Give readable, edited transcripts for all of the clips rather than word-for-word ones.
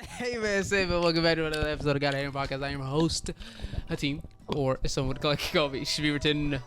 Hey man, say man, welcome back to another episode of GHM Podcast. I am your host, a team, or as someone would call me, should be written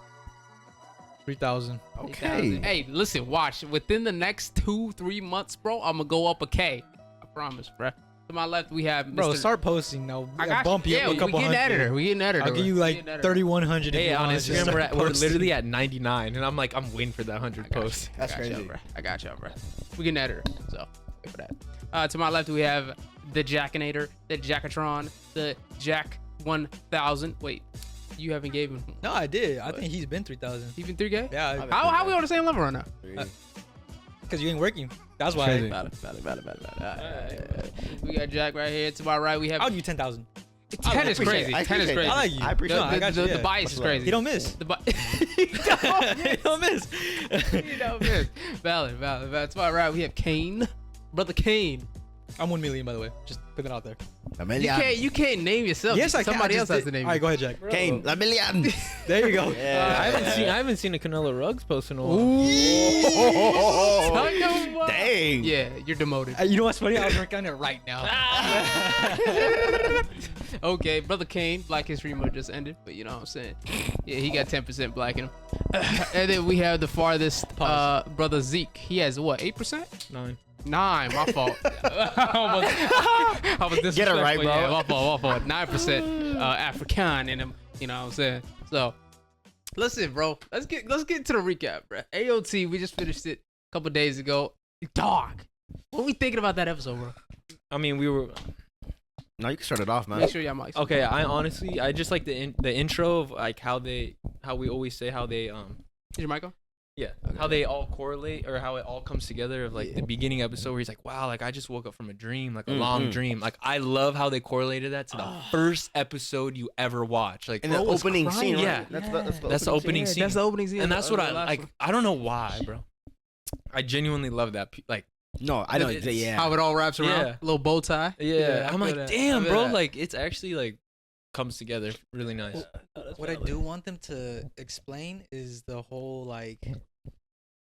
3,000. Okay. Hey, listen, watch. Within the next 2-3 months, bro, I'm gonna go up a K. I promise, bro. To my left, we have Mr. Bro, start posting now. I got bump you yeah, up a couple we hundred. getting editor. We getting editor. I'll give you like 3,100. Hey, on Instagram, we're posting. literally at 99, and I'm like, I'm waiting for that 100 posts. That's crazy. Bro. I got y'all, bro. We getting editor, so wait for that. To my left, we have the Jackinator, the Jackatron, the Jack 1000. Wait, you haven't gave him. No, I did. I think he's been 3,000. Even 3K? Yeah. How we on the same level right now? Because you ain't working. That's why. Crazy. Valid. We got Jack right here. To my right, we have. I'll give you 10,000. 10 is crazy. 10 is crazy. I like you. I appreciate No, it. I got you. The bias is crazy. He don't miss. The He don't miss. You don't miss. Valid. To my right, we have Kane. Brother Kane. I'm 1 million, by the way. Just put that out there. You can't name yourself. Yes, I can. Somebody else has to did. name All right, you. go ahead, Jack. Kane, La Million. There you go. Yeah. I haven't seen a Canelo Ruggs post in a while. Oh, Dang. yeah, you're demoted. You know what's funny? I was working on it right now. Okay, Brother Kane, Black History Month just ended, but you know what I'm saying? Yeah, he got 10% black in him. And then we have the farthest Brother Zeke. He has what, 8%? 9, my fault. I was disrespectful. Get it right, bro. Yeah, my fault. 9% African in him. You know what I'm saying? So, listen, bro. Let's get into the recap, bro. AOT, we just finished it a couple days ago. Dog, what we thinking about that episode, bro? I mean, we were No, you can start it off, man. Make sure y'all mics. okay. I just like the intro of like how we always say how they Is your mic on? yeah, how they all correlate or how it all comes together of like the beginning episode where he's like, wow, like I just woke up from a dream, like a long dream. Like I love how they correlated that to the first episode you ever watch. Like In the opening scene, right? Yeah. That's the opening scene. That's the opening scene. And that's what I like. One. I don't know why, bro. I genuinely love that. Like, No, I know. It's- Yeah. How it all wraps around. Yeah. Little bow tie. yeah, I I'm feel like, that. I damn, feel bro. that. Like, it's actually like comes together really nice. What I do want them to explain is the whole like,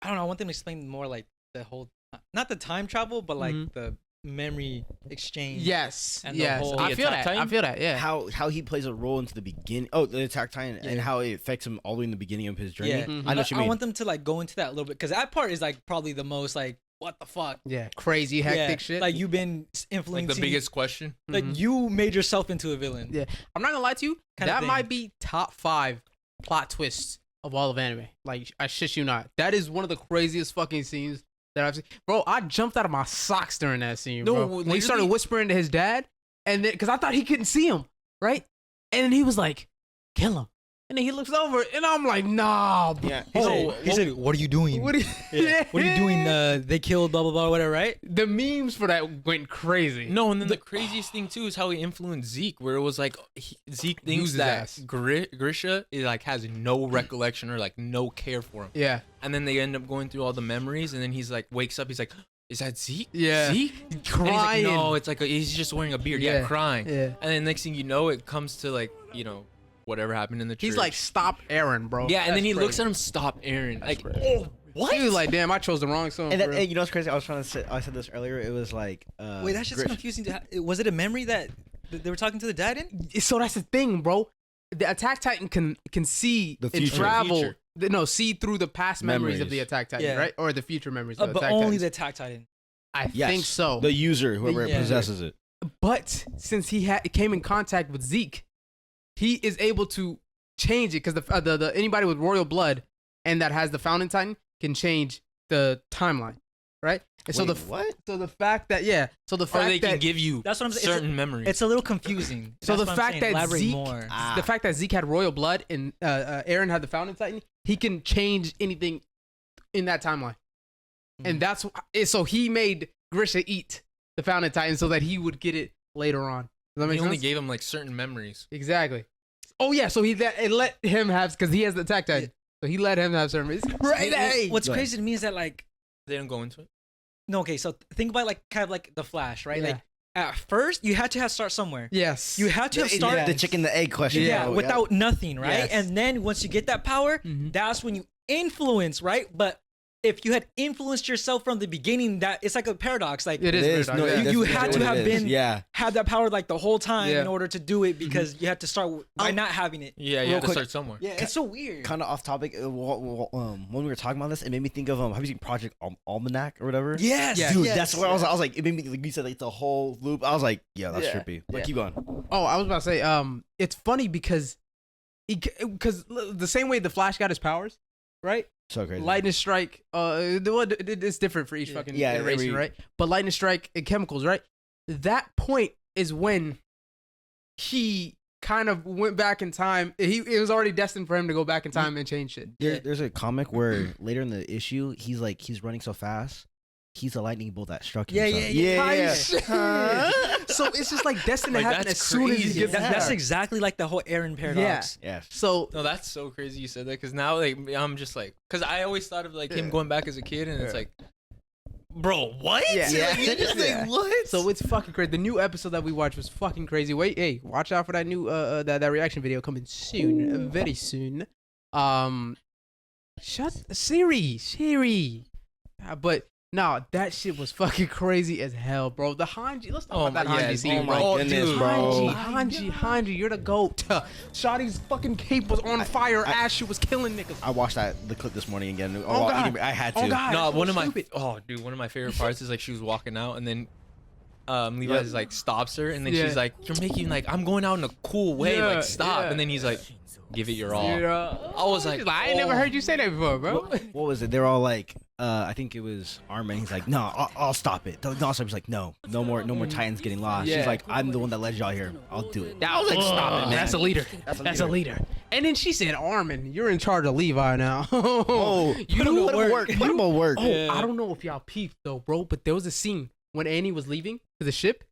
I don't know. I want them to explain more like the whole, not the time travel, but like the memory exchange. Yes. And the yes. whole- I The feel Attack that. I Titan? feel that. Yeah. How he plays a role into the beginning. Oh, the Attack Titan, and Yeah. how it affects him all the way in the beginning of his journey. Yeah. Mhm. I know what you mean. I want them to like go into that a little bit because that part is like probably the most like what the fuck. Yeah. Crazy hectic shit. Like you've been Like influencing. the biggest question. Like Mhm. you made yourself into a villain. Yeah. I'm not gonna lie to you. Kinda That thing. might be top 5 plot twists of all of anime. Like, I shit you not. That is one of the craziest fucking scenes that I've seen. Bro, I jumped out of my socks during that scene, No, bro. When he started literally- whispering to his dad, and then, because I thought he couldn't see him, right? And then he was like, kill him. And then he looks over, and I'm like, nah, bro. Yeah. He said, "What are you doing? What are you, What are you doing? They killed blah blah blah whatever, right?" The memes for that went crazy. No, and then the craziest thing too is how he influenced Zeke, where it was like Zeke thinks Loses that ass. Grisha is like has no recollection or like no care for him, Yeah. and then they end up going through all the memories, and then he's like wakes up, he's like, is that Zeke? Yeah. Zeke? Crying. And he's like, no, it's like he's just wearing a beard, Yeah. crying. Yeah. And then next thing you know, it comes to like whatever happened in the church. He's like, stop Aaron, bro. yeah, and then he That's looks crazy. at him, stop Aaron, like, crazy. oh, what? He was like, damn, I chose the wrong song. And for that, real. you know what's crazy? I was trying to say. I said this earlier. It was like. Wait, that's just confusing. Was it a memory that they were talking to the dad in? So that's the thing, bro. The Attack Titan can see The and future. travel. Future. See through the past memories of the Memories. Attack Titan, Yeah. right? Or the future memories of the But Attack only Titans. the Attack Titan. I Yes. think so. The user, whoever Yeah. possesses it. But since he came in contact with Zeke, he is able to change it because the anybody with royal blood and that has the Fountain Titan can change the timeline, right? And Wait, so what? So the fact that so the or fact they that can give you That's what I'm saying. certain memories. It's a little confusing. So That's the what I'm fact saying. that Elaborate Zeke- more. the fact that Zeke had royal blood and Eren had the Fountain Titan, he can change anything in that timeline. And that's so he made Grisha eat the Fountain Titan so that he would get it later on. Does that make he sense? only gave him like certain memories. Exactly. Oh yeah, so it let him have because he has the Attack Titan, so he let him have certain. It's crazy. What's Go ahead. crazy to me is that like They didn't go into it. no, okay, so think about like kind of like the Flash, right? Yeah. Like at first you had to start somewhere. Yes. You had to have started The chicken, the egg question. yeah, bro. without nothing, right? Yes. And then once you get that power, Mhm. that's when you influence, right? But if you had influenced yourself from the beginning, that it's like a paradox. Like It is. No, yeah. you had to have been Yeah. had that power like the whole time Yeah. in order to do it because you had to start by not having it. Yeah, you Real have to quick. start somewhere. Yeah, it's so weird. Kind of off topic. When we were talking about this, it made me think of have you seen Project Almanac or whatever? Yes, Yeah. Dude, yes. that's what I was like. It made me like you said like the whole loop. I was like, yeah, that's Yeah. trippy. But Yeah. keep going. Oh, I was about to say, it's funny because the same way the Flash got his powers, right? So crazy. Lightning strike, it's different for each fucking iteration, right? But lightning strike and chemicals, right? That point is when he kind of went back in time. It was already destined for him to go back in time and change shit. There's a comic where later in the issue, he's running so fast. He's a lightning bolt that struck him. Yeah. So it's just like destined to Like, happen that's as soon as crazy. he gets That's there. exactly like the whole Eren paradox. Yeah. So No, that's so crazy you said that because now like I'm just like because I always thought of like him going back as a kid and it's like, bro, what? Yeah. Like, you're just Yeah. like what? So it's fucking crazy. The new episode that we watched was fucking crazy. Wait, hey, watch out for that new that reaction video coming soon, very soon. Siri. But no, that shit was fucking crazy as hell, bro. The Hanji, let's talk about that Hanji scene, oh my bro. goodness, dude. bro. Hanji, you're the GOAT. Shotty's fucking cape was on fire. Ass shit was killing niggas. I watched the clip this morning again. Oh, God. I had to. Oh, God. No, so one of my stupid. one of my favorite parts is like she was walking out and then Levi's like stops her and then Yeah. she's like, "You're making like I'm going out in a cool way, Yeah, like stop." yeah. And then he's like, "Give it your all." I was like, I ain't never oh. heard you say that before, bro. What was it? They're all like, I think it was Armin. He's like, no, I'll stop it. Dawson was like, no more Titans getting lost. Yeah. She's like, I'm the one that led y'all here. I'll do it. I was like, stop it, man. That's a leader. That's a leader. And then she said, Armin, you're in charge of Levi now. Oh, you put him know to work. Put him to work. Oh, I don't know if y'all peeped though, bro, but there was a scene when Annie was leaving to the ship.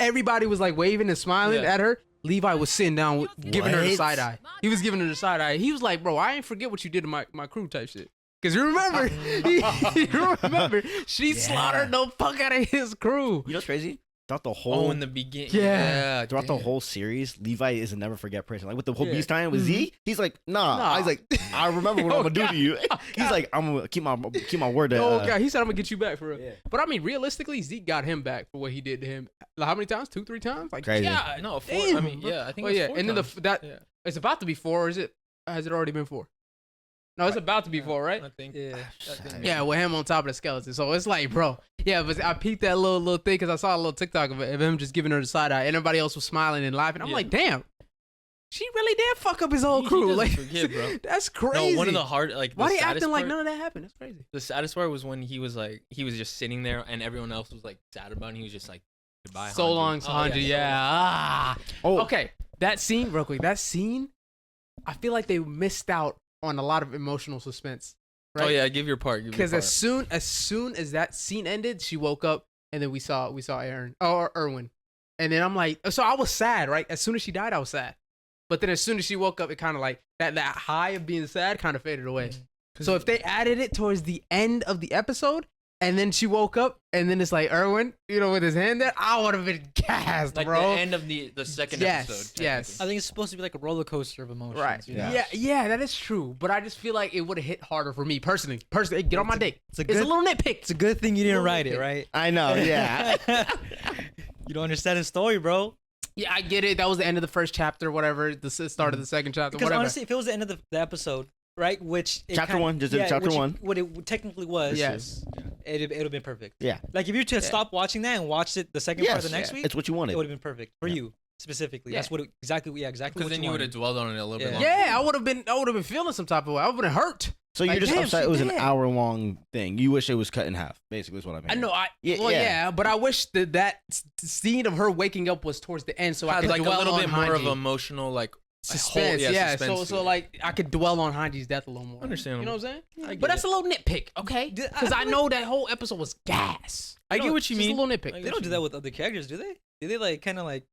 Everybody was like waving and smiling Yeah. at her. Levi was sitting down, giving her the What? side eye. He was giving her the side eye. He was like, bro, I ain't forget what you did to my crew type shit. Cause you remember, you remember, she slaughtered the fuck out of his crew. You know what's crazy? Throughout the whole, in the beginning. Yeah. throughout the damn. whole series, Levi is a never forget person. Like with the whole Yeah. Beast time with Z, he's like, nah. He's like, I remember what Oh, I'm gonna do God. to you. He's like, I'm gonna keep my word. To, Oh god, he said I'm gonna get you back for real. Yeah. But I mean, realistically, Zeke got him back for what he did to him. Like, how many times? 2-3 times? Like Crazy. Yeah, no, four. Damn, I mean, bro. yeah, I think. Well, it was yeah, 4 and then times. Yeah. it's about to be 4, or is it? Has it already been 4? No, it's about to be 4, right? I think. Yeah. Yeah, with him on top of the skeleton. So it's like, bro, yeah, but I peeped that little thing because I saw a little TikTok of him just giving her the side eye, and everybody else was smiling and laughing. I'm Yeah. like, damn, she really did fuck up his whole He crew. doesn't Like, forget, bro. that's crazy. No, one of the hard like. Why the they saddest acting like part- none of that happened? That's crazy. The saddest part was when he was just sitting there and everyone else was like sad about it. And he was just like, "Goodbye, So Hanji." long, Oh, Sanji. yeah. Yeah. Oh. Okay, that scene, real quick. That scene, I feel like they missed out on a lot of emotional suspense. Right? Oh yeah, give your part. Because as soon as that scene ended, she woke up and then we saw Eren or Erwin, and then I'm like, so I was sad, right? As soon as she died, I was sad, but then as soon as she woke up, it kind of like that high of being sad kind of faded away. So if they added it towards the end of the episode, and then she woke up, and then it's like Erwin, with his hand there, I would have been gassed, like bro. the end of the second Yes, episode. yes. I think it's supposed to be like a roller coaster of emotions. Right. You know? Yeah, that is true. But I just feel like it would have hit harder for me personally. Hey, get on my dick. It's a It's a good. little nitpick. It's a good thing you didn't Little write it, nitpick. right? I know. Yeah. You don't understand the story, bro. Yeah, I get it. That was the end of the first chapter, whatever. The start of the second chapter, Because whatever. honestly, if it was the end of the episode, right, which it Chapter one, just did chapter which one. what it technically was, Yes. it'd have been perfect. Yeah. Like if you just stopped watching that and watched it the second part of the next week, It's what you wanted. it would have been perfect for you specifically. Yeah. That's what exactly Because what then you you would have wanted. dwelled on it a little bit Yeah. longer. Yeah, I would have been feeling some type of way. I would have been hurt. So you're Like, just damn, upset she it was an dead. hour-long thing. You wish it was cut in half. Basically, is what I mean. I know. Yeah, Yeah, but I wish that scene of her waking up was towards the end, so I Had could like a dwell little on bit more of Hanji. emotional like Suspense, suspense to So it. like I could dwell on Hanji's death a little more. Understandable. You know what I'm saying? I get But that's it. a little nitpick, okay? Because I know that whole episode was gas. I get what you mean. Just a little nitpick. They don't do that with other characters, do they? Do they like kind of like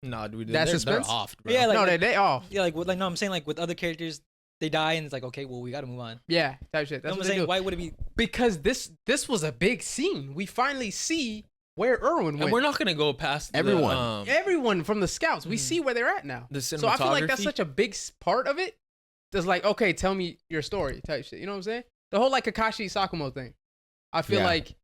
Nah, dude, That's they're suspense? off, bro. Yeah, like- no, they off. yeah, like no, I'm saying like with other characters, they die and it's like okay, well we got to move on. Yeah, type shit. You know That's what what I'm they saying? do. Why would it be? Because this was a big scene. We finally see where Erwin went. And we're not gonna go past Everyone. Everyone from the scouts, we see where they're at now. the So I feel like that's cinematography. such a big part of it. That's like, okay, tell me your story type shit. You know what I'm saying? The whole like Kakashi Sakumo thing. I feel like,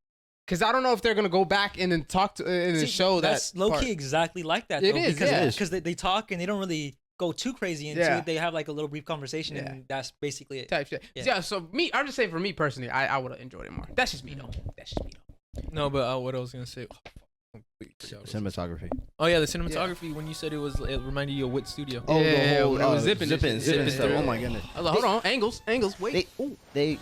because I don't know if they're gonna go back and then talk to and then show that's that. Low part. key exactly like that. It though, is, because they talk and they don't really go too crazy into it. They have like a little brief conversation, and that's basically it. Type shit. Yeah. So I'm just saying for me personally, I would have enjoyed it more. That's just me though. No, but what I was gonna say. Cinematography. Oh yeah, the cinematography. When you said it reminded you of Wit Studio. Oh, Yeah, the whole when it was zipping stuff. through. Oh my goodness. I was like, hold on, angles. Wait. They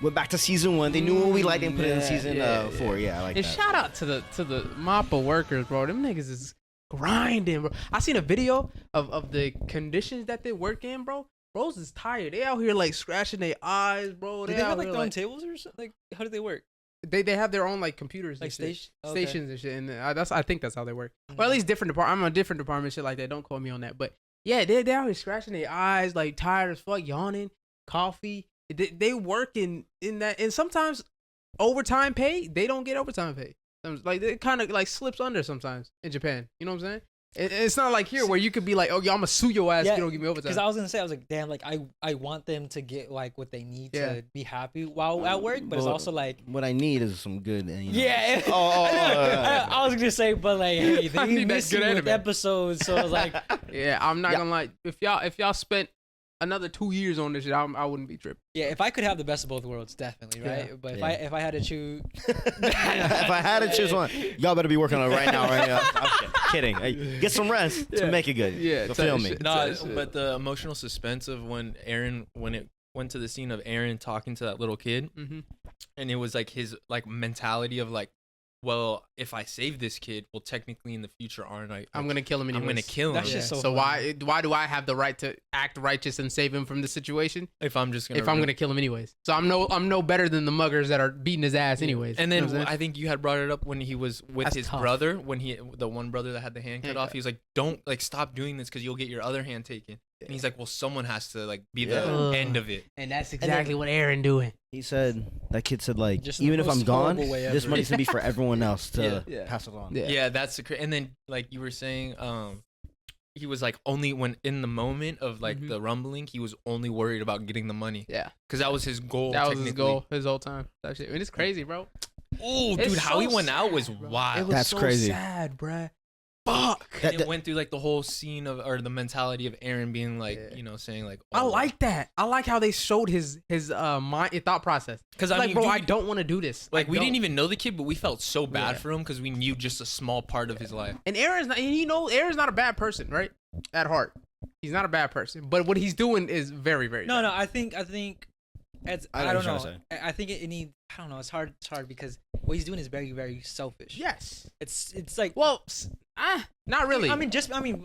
went back to season 1. They knew what we liked and put it in season 4. Yeah, I like and that. shout out to the MAPPA workers, bro. Them niggas is grinding, bro. I seen a video of the conditions that they work in, bro. Bros is tired. They out here like scratching their eyes, bro. Do they have like their own tables or something? Like, how do they work? They have their own like computers, like stations and shit, and I think that's how they work. Mm-hmm. Or at least different department. I'm on a different department, shit like that. Don't quote me on that, but yeah, they out here scratching their eyes, like tired as fuck, yawning, coffee. They work in that, and sometimes overtime pay. They don't get overtime pay. Like it kind of like slips under sometimes in Japan. You know what I'm saying? It's not like here where you could be like, oh, yo, I'm gonna sue your ass if you don't give me overtime. Because I was gonna say, I was like, damn, like I want them to get like what they need to be happy while at work, but it's also like what I need is some good. You know. Yeah. I was gonna say, but like, hey, they miss you with episodes, so I was like, yeah, I'm not gonna lie. If y'all spent another 2 years on this shit, I wouldn't be tripping. Yeah, if I could have the best of both worlds, definitely, right? Yeah. But if I had to choose, if I had to choose one, y'all better be working on it right now, right now. I'm kidding. Hey, get some rest to make it good. Yeah, feel me. No, but the emotional suspense of when it went to the scene of Eren talking to that little kid, and it was like his like mentality of like, well, if I save this kid, well, technically in the future, aren't I? I'm gonna kill him anyways. I'm gonna kill him. That's just so why do I have the right to act righteous and save him from the situation if I'm gonna kill him anyways? So I'm no better than the muggers that are beating his ass anyways. And then you know I think you had brought it up when he was with his brother, when the one brother that had the hand cut off. He was like, "Don't like stop doing this because you'll get your other hand taken." And he's like, "Well, someone has to like be the end of it." And that's exactly what Eren doing. He said, that kid said, like, Just even if I'm gone, way this ever. money's gonna be for everyone else to pass it on. Yeah. That's and then like you were saying, he was like only when in the moment of like the rumbling, he was only worried about getting the money. Yeah, because that was his goal. That was his goal his whole time. That shit. I mean, it's crazy, bro. Oh, dude, how he went out was wild. It was That's so crazy. sad, bruh. Fuck. And it went through like the whole scene of or the mentality of Eren being like, you know, saying like, I like that. I like how they showed his mind thought process. Because I mean, bro, I don't want to do this. Like we didn't even know the kid, but we felt so bad for him because we knew just a small part of his life. And Eren's not. Eren's not a bad person, right? At heart, he's not a bad person. But what he's doing is very, very. No, bad. I think it's, I don't know. I think it needs. I don't know. It's hard because what he's doing is very, very selfish. Yes. It's like, well, not really. I mean,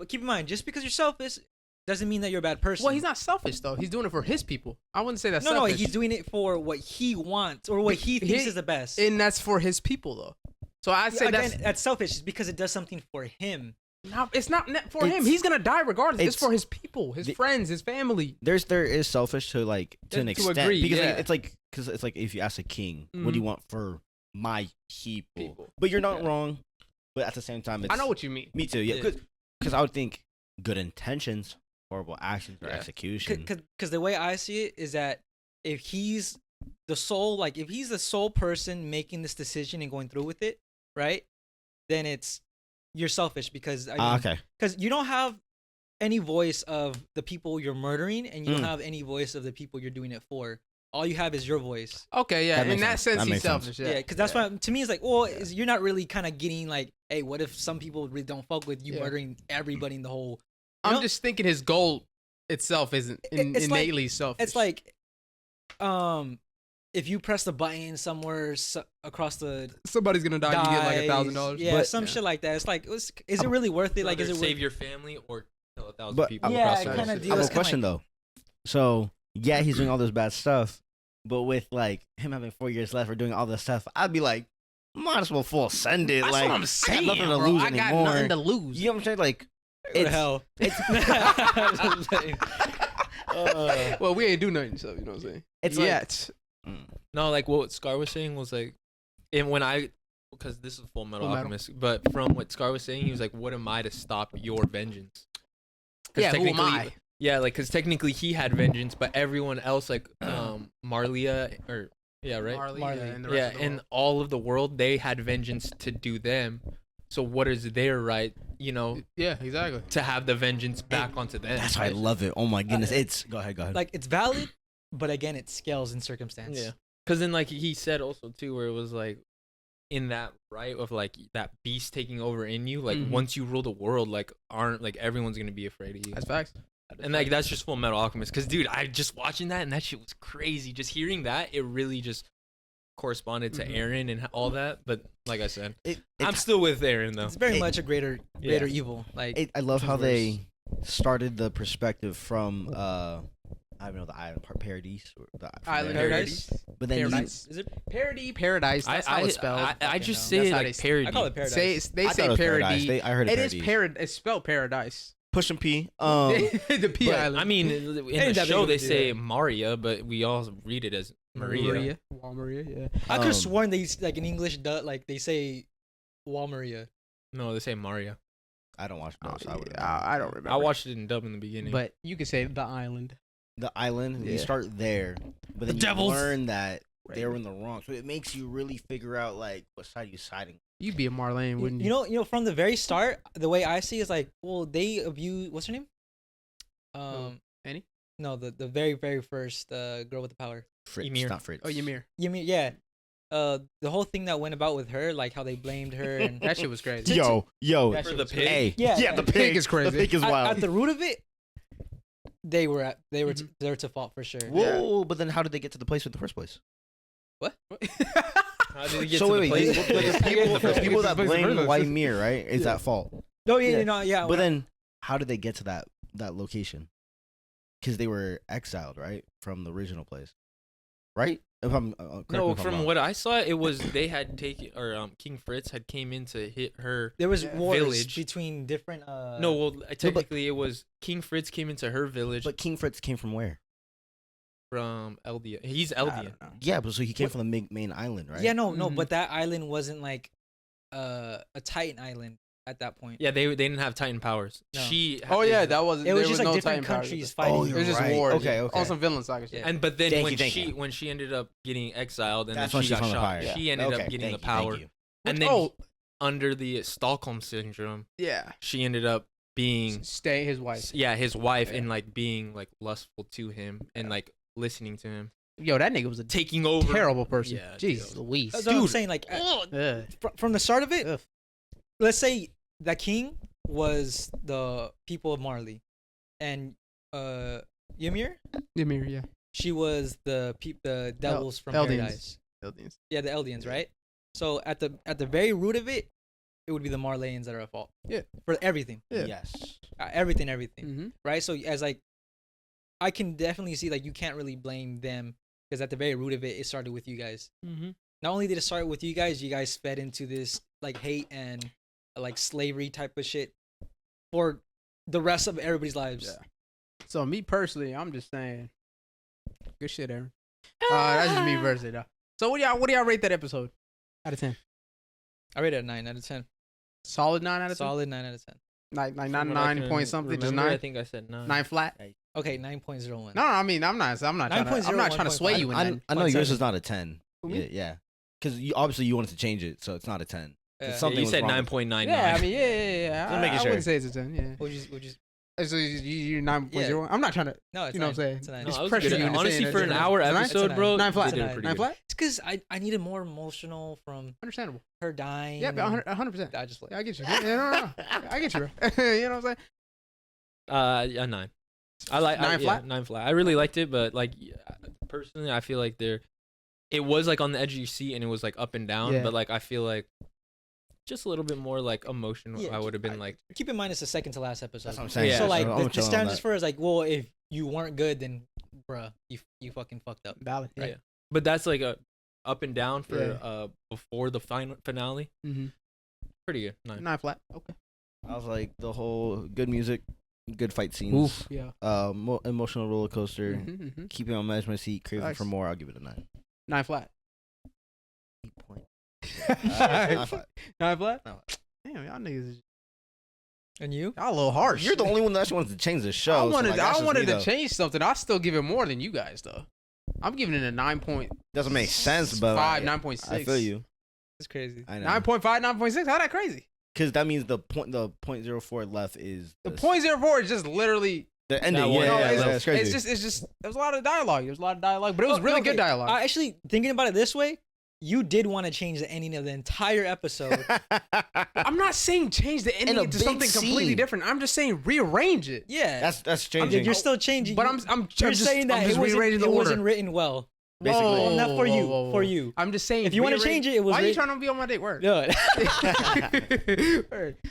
keep in mind, just because you're selfish doesn't mean that you're a bad person. Well, he's not selfish though. He's doing it for his people. I wouldn't say that's no, selfish. no. He's doing it for what he wants or what he thinks is the best. And that's for his people though. So I'd say that's selfish because it does something for him. No, it's not for him. He's gonna die regardless. It's for his people, his friends, his family. There is selfish to like to an extent agree, because it's like if you ask a king, what do you want for my people? But you're not wrong. But at the same time, I know what you mean. Me too. Yeah, because I would think good intentions, horrible actions, or execution. Because the way I see it is that if he's the sole person making this decision and going through with it, right? Then you're selfish because because you don't have any voice of the people you're murdering, and you don't have any voice of the people you're doing it for. All you have is your voice. Okay, yeah. In that sense, he's selfish. Yeah, because that's why to me it's like, well, you're not really kind of getting like, hey, what if some people really don't fuck with you murdering everybody in the whole? I'm just thinking his goal itself isn't innately selfish. It's like, if you press the button somewhere across somebody's gonna die. You get like $1,000. Yeah, shit like that. It's like, is it really worth it? Like, is it save your family or kill 1,000 but, people? Yeah, kind of deal. I have a question though. So yeah, he's doing all this bad stuff, but with like him having 4 years left or doing all this stuff, I'd be like, might as well full send it. That's like what I'm saying, I got nothing to bro. lose I got anymore. nothing to lose. You know what I'm saying? Like, What the hell? Well, we ain't do nothing, so you know what I'm saying. It's yet. No, like what Scar was saying was like, and because this is Full Metal Alchemist, but from what Scar was saying, he was like, "What am I to stop your vengeance?" Yeah, who am I? Yeah, like because technically he had vengeance, but everyone else, like Marlia or right, Marley. And the yeah, rest of the and world. all of the world, they had vengeance to do them. So what is their right? Yeah, exactly. To have the vengeance back onto them. That's why I love it. Oh my goodness, it's go ahead. Like it's valid, but again, it scales in circumstance. Yeah, because then like he said also too, where it was like in that right of like that beast taking over in you, like once you rule the world, like aren't like everyone's gonna be afraid of you. That's facts. And like that's just Full Metal Alchemist. Because dude, I just watching that and that shit was crazy. Just hearing that, it really just corresponded to Eren and all that. But like I said, I'm still with Eren though. It's very much a greater evil. Like I love how they started the perspective from I don't know the island part Paradise or the Island Paradise. but then Paradise. Is it? Paradise. That's how it's spelled. I just That's say how like they- parody. I call it Paradise. They I say thought it was parody. I heard it. It is It's spelled paradise. Push and P. The P but, Island. I mean, in the that show big they of a say deal. Maria, but we all read it as Maria. Maria, yeah. I could have sworn they like in English, like they say Walmaria. No, they say Maria. I don't watch those. So I don't remember. I watched it in dub in the beginning. But you could say the island. the island. You Yeah. start there, but then The you devils. learn that they're in the wrong. So it makes you really figure out like what side you siding. You'd be a Marlene, wouldn't you? You know, from the very start, the way I see is like, well, they abuse. What's her name? Annie? No, the very first girl with the power. Fritz, Ymir. not Fritz. Oh, Ymir. Yeah. The whole thing that went about with her, like how they blamed her and That shit was crazy. Yo, That For shit the was pig? hey, Yeah, the the pig pig is crazy. The pig is at wild. the root of it, they were to fault for sure. Whoa, but then how did they get to the place in the first place? What? How did we get So to the wait, place? the people that Place in the blame first place. Ymir, right, is at fault. Oh yeah. But then, how did they get to that location? Because they were exiled, right, from the original place, right? If I'm correct me No, if I'm from wrong. what I saw, it was they had taken or King Fritz had came in to hit her. there was wars village. between different. No, well, technically it was King Fritz came into her village But King Fritz came from where? from Eldia. He's I Eldian. don't know. Yeah, but so he came from the main island, right? Yeah, no, Mhm. but that island wasn't like a Titan island at that point. Yeah, they didn't have Titan powers. No. She. Oh yeah, that was. It was there just like no different Titan powers. countries Oh, fighting. you're It was just right. wars. Okay, okay. On some villain saga shit. Yeah. And but then Thank you. when she ended up getting exiled and That's then when she she got found the shot, fire. she ended Okay, up getting the thank you, power. thank you. And then under the Stockholm syndrome, Yeah. she ended up being Stay his wife. his wife Yeah. and like being like lustful to him and like listening to him, Yo, that nigga was a taking over. terrible person. Yeah, Jeez dude. Louise. That's what I'm saying. Like Ugh. from the start of it, Ugh. let's say that king was the people of Marley, and Ymir, Ymir, yeah. she was the devils from Eldians. Paradise. Eldians. Yeah, the Eldians, right? So at the very root of it, it would be the Marleyans that are at fault. Yeah. For everything. Yeah. Yes. Everything. Mm-hmm. Right? So as like I can definitely see like you can't really blame them because at the very root of it, it started with you guys. Mm-hmm. Not only did it start with you guys fed into this like hate and like slavery type of shit for the rest of everybody's lives. Yeah. So me personally, I'm just saying, good shit, Aaron. That's just me personally, though. So what do y'all rate that episode? Out of 10. I rate it a 9 out of 10. Solid 9 out of 10. Solid 9 out of 10. Like From not what I 9 can point something, just remember, 9. I think I said 9. 9 flat. Okay, 9.01. No, I mean I'm not trying to. I'm not trying to sway you in I that. know yours 0.7. is not a 10. Who, me? Yeah. Because obviously you wanted to change it, so it's not a 10. Yeah. Something you was said wrong. 9.99. Yeah, I mean, yeah. Just making I sure. wouldn't say it's a 10. Yeah. Would you So you're 9.0. I'm not trying to. No, it's You know what I'm 9. saying? It's a 9. No, It's I was pressure good. you into Honestly, saying for it's an a hour nine? episode, It's a bro, 9 flat. It's a they did nine. pretty 9 good. flat. It's because I needed more emotional from Understandable. her dying. Yeah, and 100%. I just like Yeah, I get you. Yeah, no. I get you, bro. You know what I'm saying? A 9. I like 9 flat? 9 flat. I really liked it, but like personally, I feel like it was like on the edge of your seat and it was like up and down, Yeah. but like I feel like just a little bit more like emotional. Yeah, I would have been like, keep in mind it's the second to last episode. That's what I'm saying. Yeah, So like I'm the chilling on standards that. for is like, well, if you weren't good, then bruh, you fucking fucked up. Valid. yeah. But that's like a up and down for Yeah. before the final finale. Mm-hmm. Pretty good. 9. 9 flat. Okay. I was like, the whole good music, good fight scenes. Oof. Yeah. Emotional roller coaster. Mm-hmm. Keeping on the edge of my seat, craving Nice. for more. I'll give it a 9. 9 flat. 8 point. 9 flat. flat. No. Damn, y'all niggas. And you? Y'all a little harsh. You're the only one that actually wanted to change the show. I wanted to change something. I still give it more than you guys though. I'm giving it a 9. Doesn't make sense, but 9.6. I feel you. It's crazy. I know. 9.5, 9.6. How that crazy? Because that means the 0.04 left is the 0.04 is just literally the ending. It's crazy. It's just there was a lot of dialogue. There was a lot of dialogue, but it was really good dialogue. I actually thinking about it this way. You did want to change the ending of the entire episode. I'm not saying change the ending into something completely different. I'm just saying rearrange it. Yeah, that's changing. You're still changing. But you're saying that it wasn't written well. Basically. Whoa, not for you. For you. I'm just saying. If you want to change it, why are you trying to be on my dick? Word. No.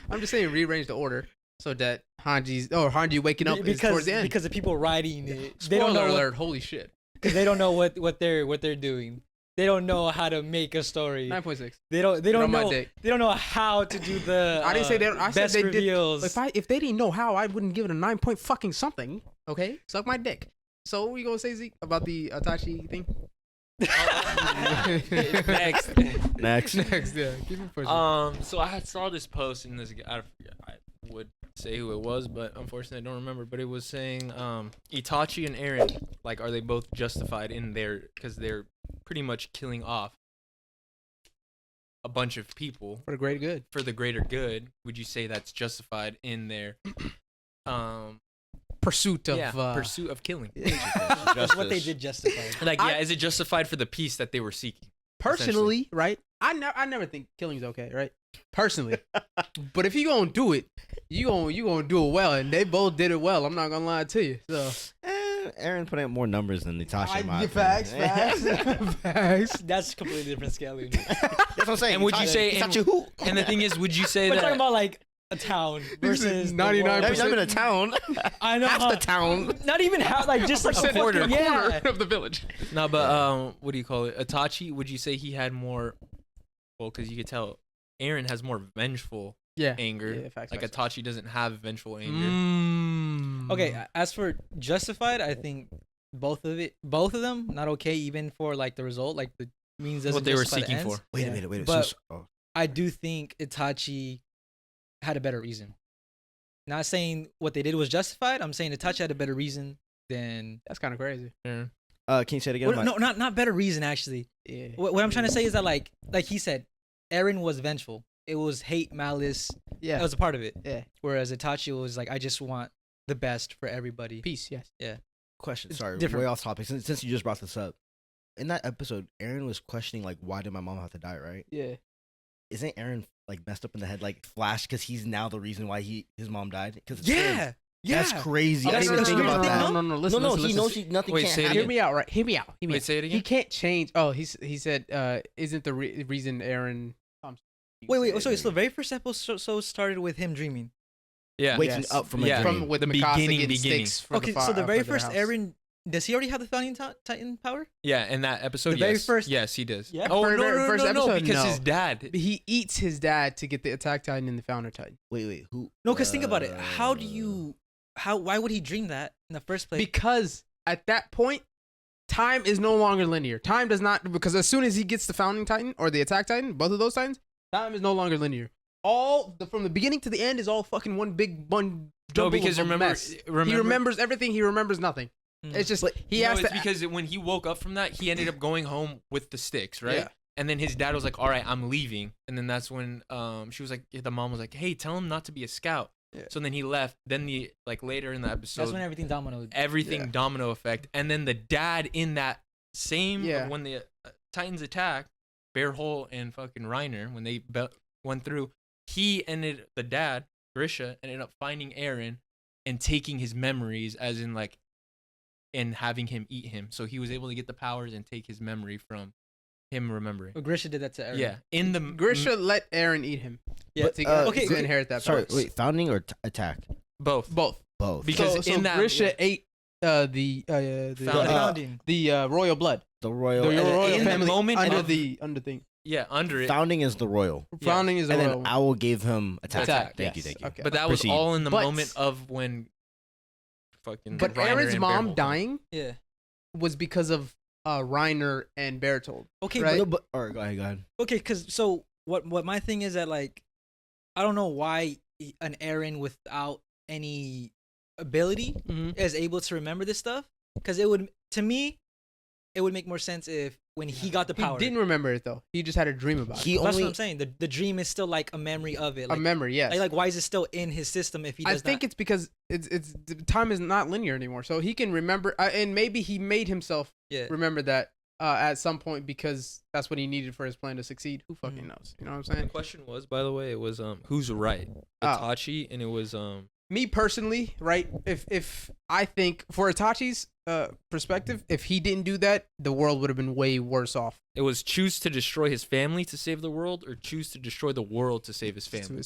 I'm just saying rearrange the order so that Hanji waking up is towards the end. Because the people writing it. Spoiler alert! Holy shit. Because they don't know what they're doing. They don't know how to make a story. 9.6. They don't know. They don't know how to do the. I didn't say that. I said they reveals. Did. If they didn't know how, I wouldn't give it a 9 point fucking something. Okay, suck my dick. So what are you gonna say, Zeke, about the Itachi thing? Next. Yeah. Keep it pushing. So I saw this post and I would say who it was, but unfortunately I don't remember. But it was saying Itachi and Eren, like, are they both justified in their, because they're pretty much killing off a bunch of people For the greater good. For the greater good. Would you say that's justified in their pursuit of killing? That's what they did justify. Like, is it justified for the peace that they were seeking? Personally, right? I never think killing is okay, right? Personally. But if you gonna do it, you gonna do it well, and they both did it well. I'm not gonna lie to you. So Eren put out more numbers than Itachi. Facts. That's a completely different scale. That's what I'm saying. And would you say Itachi who? And the thing is, would you say We're that talking about like a town versus 99%. Not even a town. I know half the town. Not even half, like just like a quarter. Corner of the village. No, but what do you call it? Itachi, would you say he had more? Well, because you could tell Eren has more vengeful anger. Yeah, facts, like facts. Itachi doesn't have vengeful anger. Okay, as for justified, I think both of them not okay, even for like the result, like the means doesn't What they were justify the seeking ends. for. Wait a minute. But I do think Itachi had a better reason. Not saying what they did was justified. I'm saying Itachi had a better reason than. That's kind of crazy. Yeah. Can you say it again? Well, no, not better reason actually. Yeah. What I'm trying to say is that like he said, Eren was vengeful. It was hate, malice. Yeah. That was a part of it. Yeah. Whereas Itachi was like, I just want the best for everybody. Peace. Yes. Yeah. Question. It's Sorry, different. way off topic. Since you just brought this up, in that episode, Eren was questioning like, why did my mom have to die? Right? Yeah. Isn't Eren like messed up in the head, like Flash, because he's now the reason why his mom died? Because Yeah. that's crazy. Oh, I didn't even that's think weird about thing, that. No, listen. He knows nothing Wait, can't say it happen. Hear me out, right? Hear me out. Wait, say it again. He can't change. Oh, he said, isn't the reason Eren? Wait. So the very first episode started with him dreaming. Yeah. Waking up from a dream. From with The Mikasa beginning. getting sticks for Okay, the so the very first house. Eren, does he already have the founding Titan power? Yeah, in that episode, The very yes. first- Yes, he does. Yeah? Oh, First no, episode, because no. his dad. He eats his dad to get the Attack Titan and the Founder Titan. Wait, who? No, because think about it. Why would he dream that in the first place? Because at that point, time is no longer linear. Time does not, because as soon as he gets the Founding Titan or the Attack Titan, both of those Titans, time is no longer linear. From the beginning to the end is all fucking one No, because of a mess. He remembers everything. He remembers nothing. It's just he has it's to. because when he woke up from that, he ended up going home with the sticks, right? Yeah. And then his dad was like, "All right, I'm leaving." And then that's when she was like, the mom was like, "Hey, tell him not to be a scout." Yeah. So then he left. Then later in the episode, That's when everything dominoed. domino effect, and then the dad in that same when the Titans attack, Bear Hole and fucking Reiner, when they went through, the dad Grisha ended up finding Eren and taking his memories, as in like, and having him eat him. So he was able to get the powers and take his memory from him remembering. Oh, Grisha did that to Eren. Yeah, in the Grisha let Eren eat him. Yeah. To inherit that. Sorry, power. wait. Founding or attack? both. Both. Because so in that Grisha ate the Founding. royal blood. The royal. The royal in the family moment under of- the thing. Yeah, under it. Founding is the royal. Founding is the And royal. then Owl gave him attack. Thank you. Okay. But that was Proceed. all in the But- moment of when fucking. But Reiner Eren's and mom Bear Hole- dying Yeah. was because of Reiner and Bertold. Okay, Right? All right, go ahead. Okay, because so what my thing is that like, I don't know why an Eren without any ability is able to remember this stuff, because it would, to me, it would make more sense if when he got the power. He didn't remember it though. He just had a dream about it. That's what I'm saying. The dream is still like a memory of it. Like, a memory, yes. Like why is it still in his system if he does I think it's because it's time is not linear anymore. So he can remember, and maybe he made himself remember that at some point because that's what he needed for his plan to succeed. Who fucking knows? You know what I'm saying? The question was, by the way, it was who's right, Itachi, and it was me personally, right? If I think for Itachi's perspective, if he didn't do that, the world would have been way worse off. It was choose to destroy his family to save the world, or choose to destroy the world to save his family.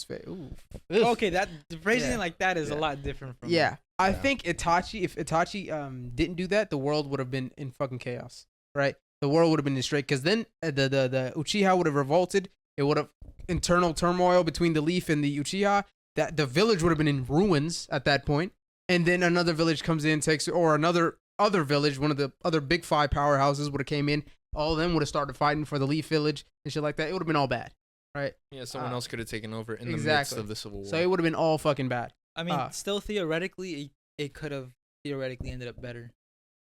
Okay, that the phrasing like that is a lot different from I think if Itachi didn't do that, the world would have been in fucking chaos, right? The world would have been destroyed because then the Uchiha would have revolted. It would have internal turmoil between the Leaf and the Uchiha. That the village would have been in ruins at that point, and then another village comes in, or another village, one of the other big 5 powerhouses would have came in. All of them would have started fighting for the Leaf village and shit like that. It would have been all bad, right? Yeah, someone else could have taken over in the midst of the civil war. So it would have been all fucking bad. I mean, still theoretically, it could have theoretically ended up better.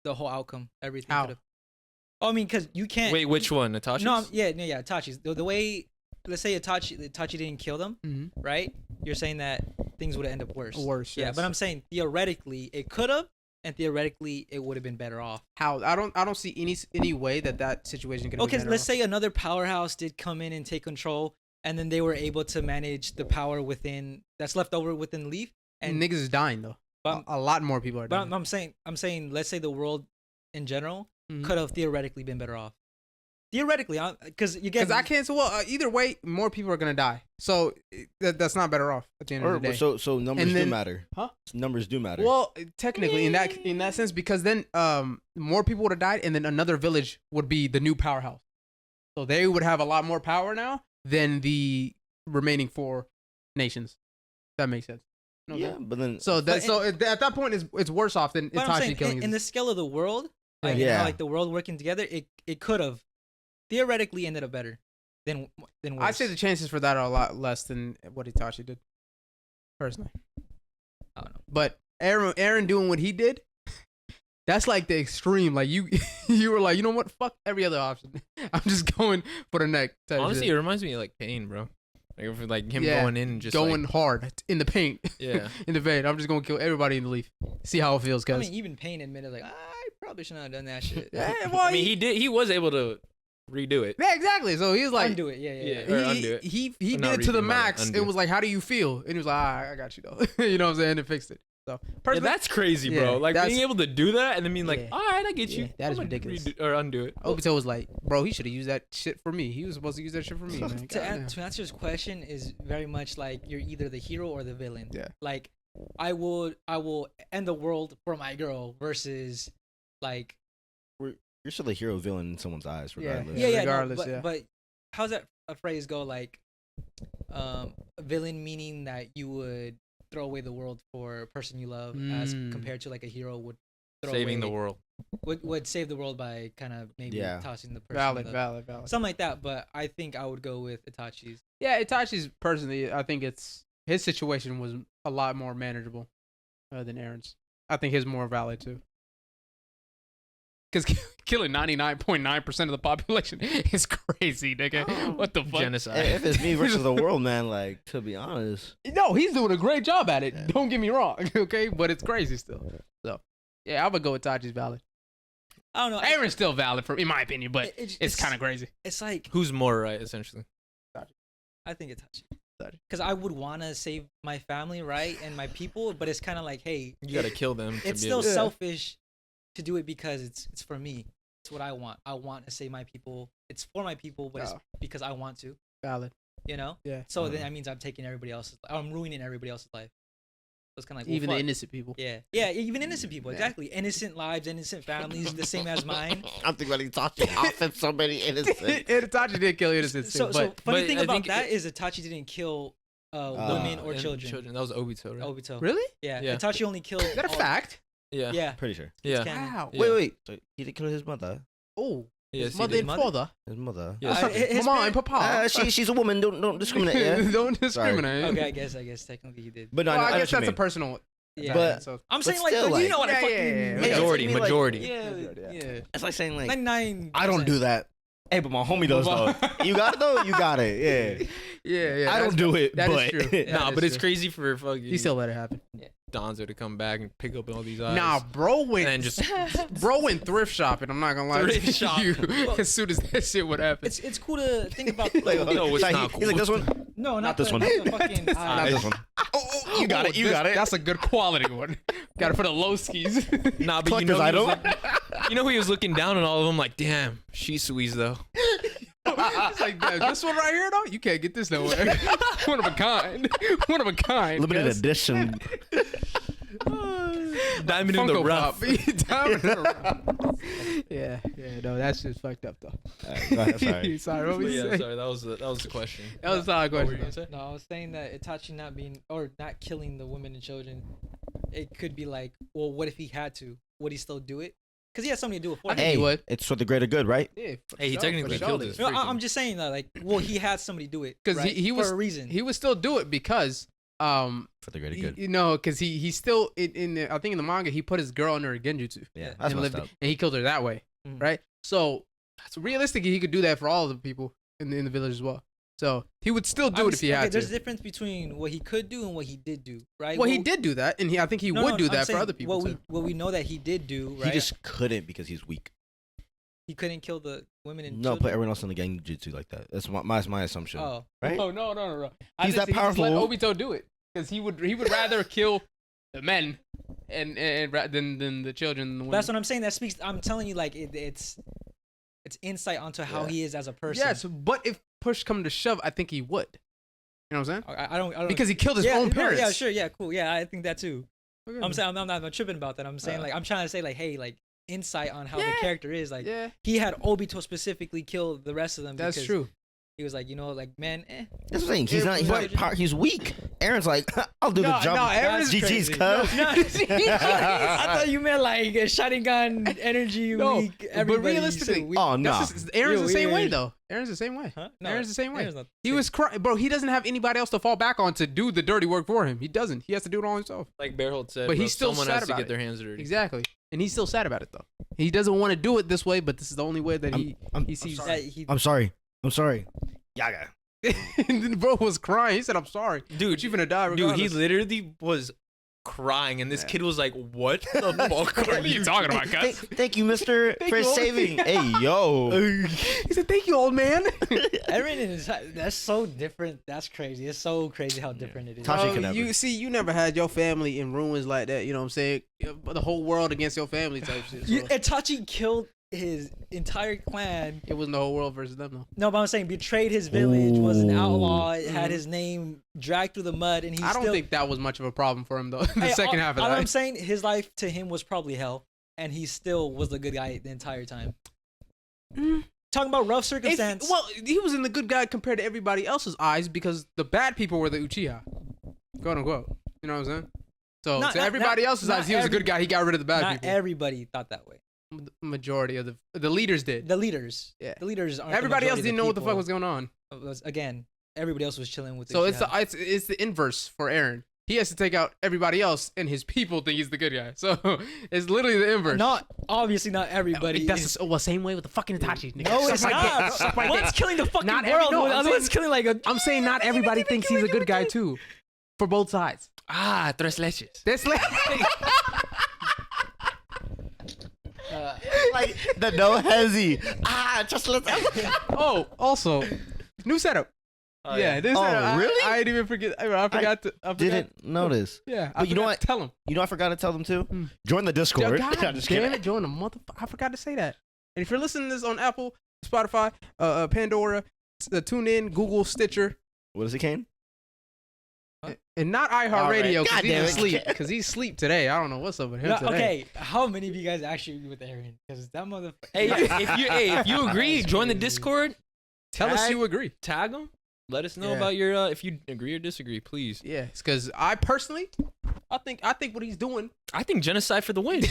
The whole outcome, everything could have. Oh, I mean, because you can't. Wait, which one? Itachi's? No, Itachi's. The way, let's say Itachi didn't kill them, right? You're saying that things would end up worse. Yeah, but I'm saying theoretically it could have, and theoretically it would have been better off. How? I don't see any way that situation could have been better let's say another powerhouse did come in and take control, and then they were able to manage the power that's left over within Leaf. And niggas is dying though. But a lot more people are dying. But I'm saying, let's say the world in general could have theoretically been better off. Theoretically, because I can't. So either way, more people are gonna die. So that's not better off at the end of the day. So numbers do matter. Huh? Numbers do matter. Well, technically, in that sense, because then more people would have died, and then another village would be the new powerhouse. So they would have a lot more power now than the remaining 4 nations. That makes sense. Okay. Yeah, but then at that point, it's worse off than Itachi killing. In the scale of the world, like the world working together, it could have theoretically ended up better than worse. I'd say the chances for that are a lot less than what Itachi did, personally. I don't know. But Eren doing what he did, that's like the extreme. Like you were like, you know what? Fuck every other option. I'm just going for the neck. Honestly, it reminds me of like Pain, bro. Like him going in and just going hard in the paint. Yeah. In the vein. I'm just gonna kill everybody in the Leaf. See how it feels, cuz. I mean, even Pain admitted like, I probably shouldn't have done that shit. Well, I mean, he was able to redo it. Yeah, exactly. So he was like, undo it. Yeah. Undo it. He did it to the max. It was like, how do you feel? And he was like, I got you though. You know what I'm saying? And fixed it. So that's crazy, bro. Like being able to do that and then being like, all right, I get you. That is ridiculous. Or undo it. Obito was like, bro, he should have used that shit for me. He was supposed to use that shit for me. Man. To answer his question is very much like you're either the hero or the villain. Yeah. Like I will end the world for my girl versus like you're still the hero villain in someone's eyes regardless. Yeah. Regardless, but how's that a phrase go? Like a villain meaning that you would throw away the world for a person you love, as compared to like a hero would saving the world. Would save the world by kind of maybe tossing the person. Valid. Something like that. But I think I would go with Itachi's. Yeah, Itachi's personally, I think his situation was a lot more manageable than Eren's. I think his more valid too. Because killing 99.9% of the population is crazy, nigga. What the fuck? Genocide. If it's me versus the world, man, like, to be honest. No, he's doing a great job at it. Yeah. Don't get me wrong, okay? But it's crazy still. So, yeah, I would go with Itachi's valid. I don't know. Eren's still valid, in my opinion, but it's kind of crazy. It's like... Who's more right, essentially? I think Itachi. Because I would want to save my family, right? And my people, but it's kind of like, hey... You got to kill them. It's still selfish to do it because it's for me. It's what I want. I want to save my people. It's for my people, but it's because I want to. Valid. You know? Yeah. So then that means I'm taking everybody else's... I'm ruining everybody else's life. So it's kind of like... Even the innocent people. Yeah. Yeah, even innocent people. Exactly. Innocent lives, innocent families, the same as mine. I'm thinking about Itachi offense so many innocent. Itachi did kill innocents too. So funny thing about that is Itachi didn't kill women or children. That was Obito, right? Obito. Really? Yeah. Itachi only killed... Is that a fact? Yeah. Yeah. Pretty sure. Yeah. Wow. Wait. So he didn't kill his mother. Oh. Yes, mother and father. His mother. Yes. Mama and papa. She's a woman. Don't discriminate. Yeah? Don't discriminate. Okay, I guess technically he did. But no, Well, I know guess what you that's a mean. personal. Yeah. But- So, I'm saying like, still, you know what yeah, I fucking yeah. Majority. It's like saying like 99. I don't do that. Hey, but my homie does though. You got it though. You got it. Yeah. yeah. I don't do it. That is but true. Yeah. Nah, That but is it's true. crazy for fucking He still let it happen. Donzo to come back and pick up all these eyes. Nah, bro went And just bro went thrift shopping. I'm not gonna lie Thrift to shopping. you. As soon as that shit would happen. It's cool to think about. Like, No, it's like, not he's like this one. No, not this one. Not the fucking Not eyes. this one. Oh, you got it. You got it. That's a good quality one. Got it for the low skis. nah, but Collector's you know he was looking down on all of them like, damn, she's sweet though. It's like, "Damn, this one right here, though, you can't get this nowhere. One of a kind. One of a kind. Limited guys. edition. Diamond in the Funko rough. Pop. Diamond in the rough. Yeah, no, that's just fucked up, though. Go ahead, sorry. Sorry, what But was yeah, you saying? sorry, that was the question. That was not a What were you question. gonna say? No, I was saying that Itachi not killing the women and children, it could be like, well, what if he had to? Would he still do it? Because he had somebody to do it for I him. think he Hey, would. it's for the greater good, right? Yeah, Hey, he technically killed his No, freaking- I'm just saying that, like, well, he had somebody do it 'Cause right? he was- for a reason. He would still do it because, For the greater good. you know, because he still I think in the manga he put his girl under a genjutsu. Yeah, that's and, messed up. and he killed her that way, Mhm. right? So realistically, he could do that for all of the people in the village as well. So he would still do it if he had There's a to. difference between what he could do and what he did do, right? Well, he did do that, and I think he would do I'm that for saying other people What too. we know that he did do, right? He just couldn't because he's weak. He couldn't kill the women and No, put children. everyone else in the gang jutsu like that. That's my assumption. Oh, Right? Oh no! He's that He just let powerful. Obito do it because he would rather kill the men and than the children. And the women. that's what I'm saying. That speaks. I'm telling you, like it's insight onto how Yeah. he is as a person. Yes, but if push come to shove, I think he would. You know what I'm saying? I don't Because he killed his yeah, own no, parents. Yeah, sure, yeah, cool, yeah. I think that too. Okay. I'm saying I'm not tripping about that. I'm saying like I'm trying to say like, hey, like insight on how the Yeah. character is. Like Yeah, he had Obito specifically kill the rest of them. that's because true. He was like, you know, like man, That's the thing. He's Yeah, not. He's weak. Aaron's like, I'll do the No, job. no, Aaron's GG's crazy. cuz. I thought you meant like a shotgun energy No, weak. but Everybody realistically- said weak. Oh no. That's just, Aaron's You're the same way weird. though. Aaron's the same way. Huh? Aaron's the same way. Aaron's not He the was crying, bro. He doesn't have anybody else to fall back on to do the dirty work for him. He doesn't. He has to do it all himself. Like Bearhold said, But bro, he's still someone sad has to about get it. their hands dirty. Exactly, and he's still sad about it though. He doesn't want to do it this way, but this is the only way that I'm he sees. that he, I'm sorry. Yaga. And then the bro was crying. He said, "I'm sorry, Dude, but you're gonna die Dude, regardless." he literally was crying, and this Yeah. kid was like, "What the fuck are you talking about, Thank, cuz? thank you, Mister, Thank for you, old saving. Hey, yo. He said, "Thank you, old man." Eren is that's so different. That's crazy. It's so crazy how different it is. Tashi can never. You see, you never had your family in ruins like that. You know what I'm saying? The whole world against your family type shit. So Itachi killed his entire clan. it wasn't the whole world versus them though. No, but I'm saying betrayed his village, was an Ooh. outlaw, had his name dragged through the mud, and he I don't still. think that was much of a problem for him though. The Hey, second half of all that. I'm saying, his life to him was probably hell, and he still was the good guy the entire time. Talking about rough circumstance. Well, he was in the good guy compared to everybody else's eyes because the bad people were the Uchiha, quote unquote. You know what I'm saying? So Not- to not- everybody not- else's not eyes, he was a good every- guy. He got rid of the bad not people. everybody thought that way. The majority of the leaders did. The leaders. Yeah. The leaders aren't. Everybody else didn't know what the fuck was going on. Again, everybody else was chilling with. So Uchiha. it's the inverse for Eren. He has to take out everybody else, and his people think he's the good guy. So it's literally the inverse. Not obviously not everybody. That's the same way with the fucking Itachi. Nigga. No, it's Suck my not. dick. Suck my One's dick. killing the fucking Not every- world. no, the I'm other saying- one's killing like a. I'm saying not everybody thinks he's a good guy too, for both sides. Ah, tres leches. That's like like the no hezzy. Just let's. oh, also new setup. Oh, yeah, this Oh, setup, really? I didn't even forget. I forgot to. I forgot, Didn't notice. Yeah, But you know what? Tell him. You know, I forgot to tell them too. Join the Discord. God I'm just damn kidding. it, join the motherfucker. I forgot to say that. And if you're listening to this on Apple, Spotify, Pandora, TuneIn, Google, Stitcher, What is it, Kane? and not All right. iHeartRadio because God he's damn it. asleep. Because he's asleep today. I don't know what's up with him No, today. okay, how many of you guys actually agree with Eren? Because that motherfucker. Hey, if you agree, join the Discord. Tell us you agree. Tag them. Let us know Yeah. about your if you agree or disagree, please. Yeah, it's because I personally, I think what he's doing. I think genocide for the win.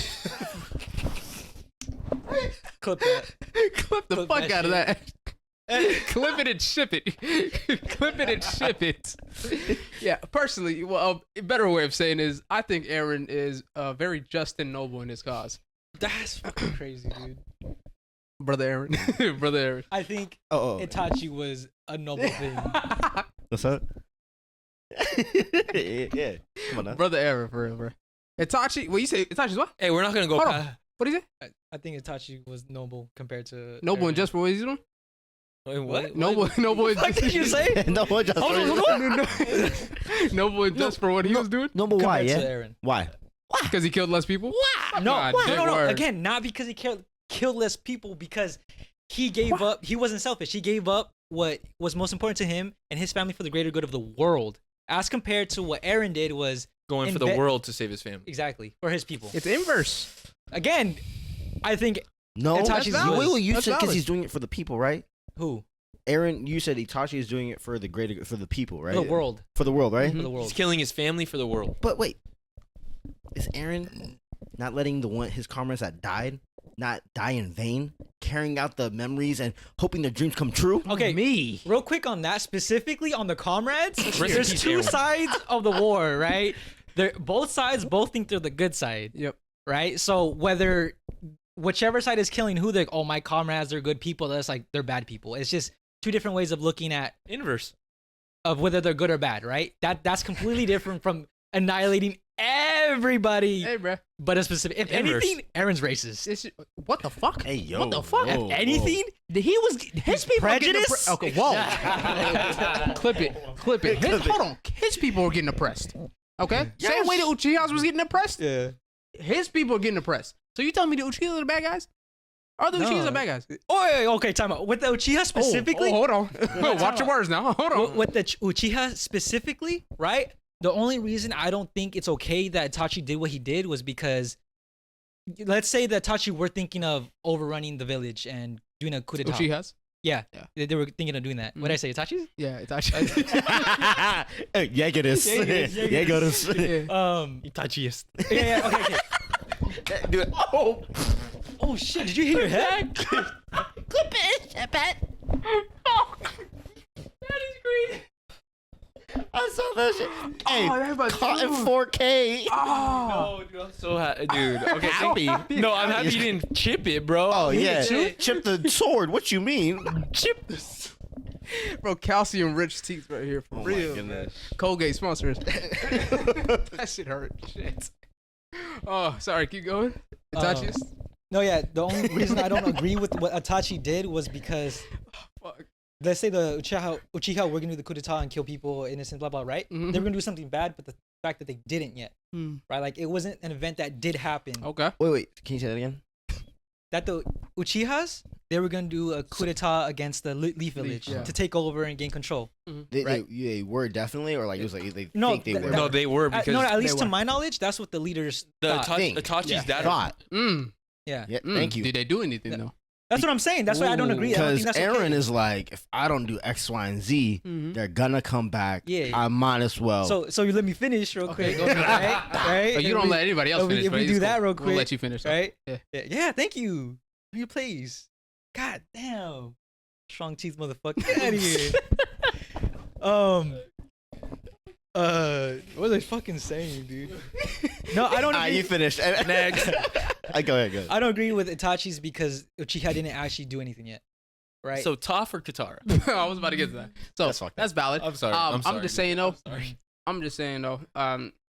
Clip that. Clip the fuck out of that. Clip it and ship it. Clip it and ship it. Yeah, personally, well, a better way of saying is I think Eren is very just and noble in his cause. That's fucking crazy, dude. Brother Eren. Brother Eren. I think Itachi was a noble thing. What's up? Yeah. Come on now. Brother Eren, for real, bro. Itachi, what you say? Itachi's what? Hey, we're not gonna go. Hold on. What do you say? I think Itachi was noble compared to Noble and Eren. just for what he's doing? Wait, what? Noble and What did you say? No, just Noble and just for what he was doing? no, but why? Compared to Yeah. Eren. Why? Because he killed less people? No, Big no. word. Again, not because he killed less people, because he gave up. He wasn't selfish. He gave up what was most important to him and his family for the greater good of the world. As compared to what Eren did was Going for the world to save his family. exactly for his people. It's inverse. Again, I think No. Itachi's valid. Wait, you That's said because valid. he's doing it for the people, right? who Eren, you said Itachi is doing it for the greater for the people, right? the world For the world, right? for the He's world. killing his family for the world. But wait, is Eren not letting his comrades that died not die in vain, carrying out the memories and hoping their dreams come true? Okay, Me. real quick on that, specifically on the comrades. Rest in There's peace, two Eren. sides of the war, right? Both sides think they're the good side. Yep. Right. So whichever side is killing who, they're like, oh, my comrades, they're good people. That's like they're bad people. It's just two different ways of looking at Inverse. of whether they're good or bad, right? That's completely different from annihilating everybody, Hey, bro. but a specific. If Inverse. anything, Aaron's racist. What the fuck? Hey, yo. What the fuck? whoa, If anything, he was His people are getting prejudice. Okay, whoa. Clip it. Hold on. His people are getting oppressed. Okay? Same way the Uchihas was getting oppressed. Yeah. His people are getting oppressed. So you telling me the Uchihas are the bad guys? Are the Uchihas the bad guys? Oh, okay, time out. With the Uchiha specifically, hold on. Watch your words now. Hold on. with the Uchiha specifically, right? The only reason I don't think it's okay that Itachi did what he did was because, let's say that Itachi were thinking of overrunning the village and doing a coup d'etat. Uchihas? Yeah, Yeah. they were thinking of doing that. What did I say, Itachi? Yeah, Itachi. Hey, Jägerus. Jägerus. Itachiist. Yeah, okay. Do it. Oh shit! Did you hit your head? Clip it, Pet. Oh, that is great. I saw that shit. Hey, everybody- caught in 4K. Oh. No, dude, I'm so happy, dude. Okay, Happy? No, I'm happy you didn't chip it, bro. Oh, yeah. Chip? Chip the sword. What you mean? chip this. Bro, calcium rich teeth right here for real. Man. Colgate sponsors. That shit hurt. Shit. Oh, sorry. Keep going. Itachi's. No, yeah. The only reason I don't agree with what Itachi did was because, Fuck. let's say the Uchiha were gonna do the coup d'etat and kill people, innocent, blah blah, right? Mhm. They were gonna do something bad, but the fact that they didn't yet, right? Like it wasn't an event that did happen. Okay. Wait. Can you say that again? That the Uchihas, they were gonna do a coup d'etat against the Leaf Village yeah. to take over and gain control. They were definitely, or like it was like they No, think they were. No, they were because No, at least they to were. my knowledge, that's what the leaders the thought. Itachi's dad. Thought. Yeah. Yeah. Thank you. Did they do anything though? That's what I'm saying. That's why I don't agree. I don't Because think that's Eren okay. is like, if I don't do X, Y, and Z, they're gonna come back. Yeah. I might as well. So you let me finish real quick, go ahead. right? But you don't let anybody else finish. If but we it's do that cool. real quick, We'll let you finish. right? Yeah. Yeah. Thank you. You please. God damn. Strong teeth, motherfucker. Get out of here. What was I fucking saying, dude? No, I don't agree. You finished. Next. Go ahead. I don't agree with Itachi's because Uchiha didn't actually do anything yet, right? So Toph or Katara? I was about to get to that. So that's valid. I'm sorry. I'm just saying though. I'm just saying though.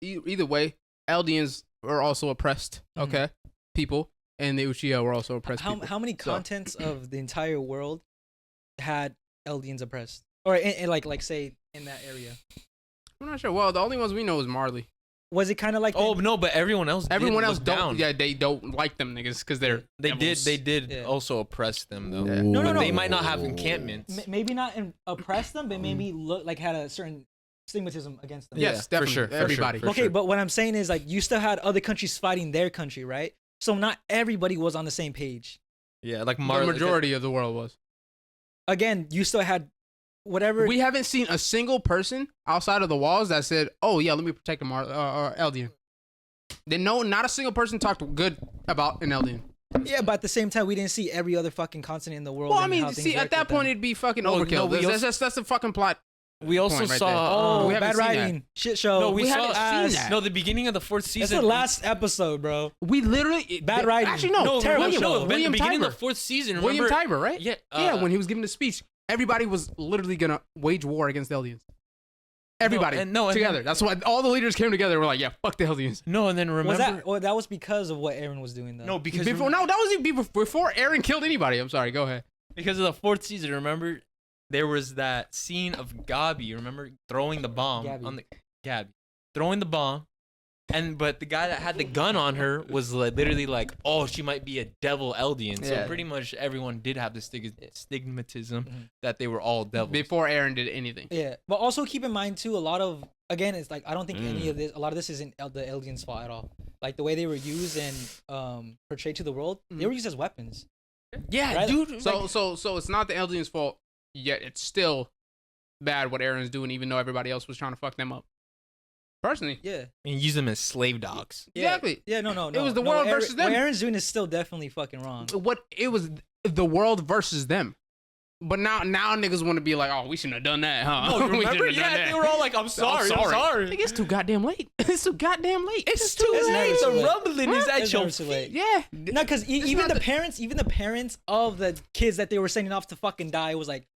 Either way, Eldians were also oppressed. Okay, people, and the Uchiha were also oppressed. how many contents of the entire world had Eldians oppressed, or like say in that area? I'm not sure. Well, the only ones we know is Marley. Was it kind of like? Oh no, but everyone else. Everyone did else look don't. down. Yeah, they don't like them niggas because they're devils. They did Yeah. also oppress them though. Yeah. No, But no. they might not have encampments. Maybe not oppress them, but maybe look like had a certain stigmatism against them. Yes, Yeah, for definitely. sure, for Everybody. sure, for Okay, but what I'm saying is like you still had other countries fighting their country, right? So not everybody was on the same page. Yeah, like The Marley. majority of the world was. Again, you still had whatever. We haven't seen a single person outside of the walls that said, "Oh yeah, let me protect a Eldian." Then not a single person talked good about an Eldian. Yeah, but at the same time, we didn't see every other fucking continent in the world. Well, I and mean, how things see, at work that with point, them. it'd be fucking Well, overkill. no, That's a fucking plot. We also point right saw. Oh, we haven't bad seen that. writing, shit show. No, we haven't saw. seen that. No, the beginning of the 4th season. That's the last episode, bro. We literally Bad writing. Actually, no. No, terrible William, show. no, William the beginning Tiber. of the 4th season. William Remember? Tiber, right? Yeah. Yeah, when he was giving the speech, everybody was literally gonna wage war against the Hellions. Everybody, and together. then- That's why all the leaders came together. And were like, "Yeah, fuck the Hellions." No, and then remember. That was because of what Eren was doing, though. No, because That was even before Eren killed anybody. I'm sorry. Go ahead. because of the 4th season. Remember, there was that scene of Gabi. Remember throwing the bomb on the Gabi, throwing the bomb, but the guy that had the gun on her was literally like, "Oh, she might be a devil Eldian." So Yeah. pretty much everyone did have the stigmatism that they were all devils. Before Eren did anything. Yeah, but also keep in mind too, a lot of it's like I don't think any of this, a lot of this isn't the aliens' fault at all. Like the way they were used and portrayed to the world, they were used as weapons. Yeah, Right? dude. So it's not the Eldians' fault. Yet it's still bad what Eren's doing, even though everybody else was trying to fuck them up. Personally, Yeah. and use them as slave dogs. exactly. Yeah, no. It was the world versus them. What Eren's doing is still definitely fucking wrong. What it was the world versus them. But now niggas want to be like, oh, we shouldn't have done that, huh? Oh, We remember? shouldn't have done Yeah, that. they were all like, "I'm sorry, I'm sorry." Like, it's too goddamn late. It's too goddamn late. It's too It's late. never too late. The rumbling is at It's your never too late. Yeah. No, because even not the parents of the kids that they were sending off to fucking die was like,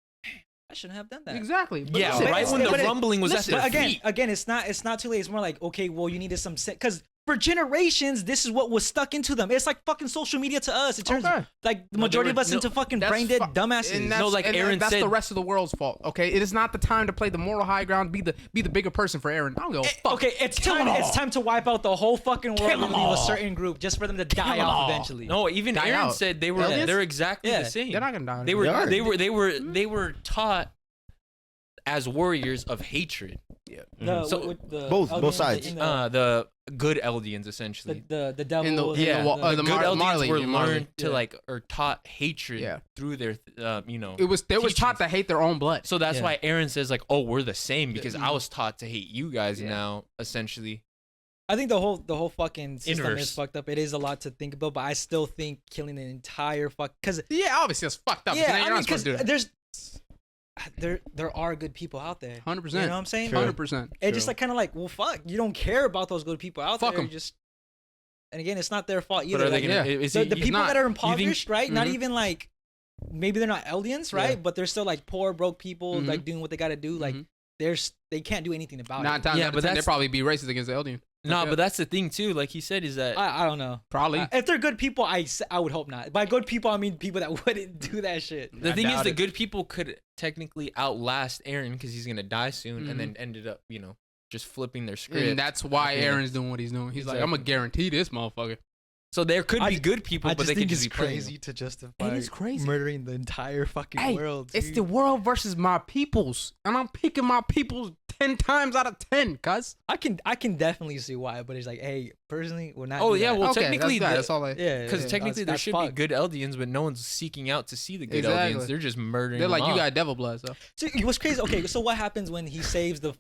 I shouldn't have done that. Exactly. But Yeah, listen, right when the rumbling was at Listen, their but feet. again, it's not too late. It's more like, okay, well, you needed some because for generations, this is what was stuck into them. It's like fucking social media to us. It turns like the majority of us into fucking brain dead dumbasses. And that's, No, like Eren that's said- the rest of the world's fault. Okay, it is not the time to play the moral high ground. Be the bigger person for Eren. I don't go. Fuck. Okay, it's time to wipe out the whole fucking world and leave a certain group just for them to die off eventually. No, even Die Eren out. said they're exactly Yeah. the same. They're not gonna die. They were taught as warriors of hatred. Both sides. The good Eldians essentially. The devil. In the- was- yeah. The good Eldians Marley, were Marley. learned to or taught hatred through their It was teachings. taught to hate their own blood. So that's why Eren says like, "Oh, we're the same," because I was taught to hate you guys now, essentially. I think the whole fucking system Inverse. is fucked up. It is a lot to think about, but I still think killing the entire because Yeah, obviously that's fucked up. yeah, You're not supposed to do that. there are good people out there. 100%. You know what I'm saying? 100%. It's just like kind of like, well, fuck, you don't care about those good people out Fuck there. 'em. You just, and again, it's not their fault either. But are they Like, gonna? Is the he- he's people not- that are you think- impoverished, right? Not Mhm. even like, maybe they're not Eldians, right? Yeah. But they're still like poor, broke people, Mhm. like doing what they got to do. Like Mhm. they can't do anything about Nine it. times Yeah, out but of 10, they'd that's- probably be racist against the Eldian. No, Okay. but that's the thing too. Like he said, is that I don't know. Probably. If they're good people, I would hope not. By good people, I mean people that wouldn't do that shit. the I thing is doubt the it. good people could technically outlast Eren because he's gonna die soon, and then ended up just flipping their script. And that's why Yeah. Eren's doing what he's doing. He's like, I'm Exactly. gonna guarantee this motherfucker. So there could be good people, but they could just be crazy to justify It is crazy. murdering the entire fucking Hey, world. it's dude. the world versus my peoples, and I'm picking my peoples 10 times out of 10, cuz. I can definitely see why, but it's like, hey, personally, we're not. Oh do yeah, that. well Okay, technically that's all I. yeah, because yeah, technically there that's should be fucked. good Eldians, but no one's seeking out to see the good Exactly. Eldians. They're just murdering. They're like, them you off. got devil blood, so. So what's crazy? Okay, so what happens when he saves the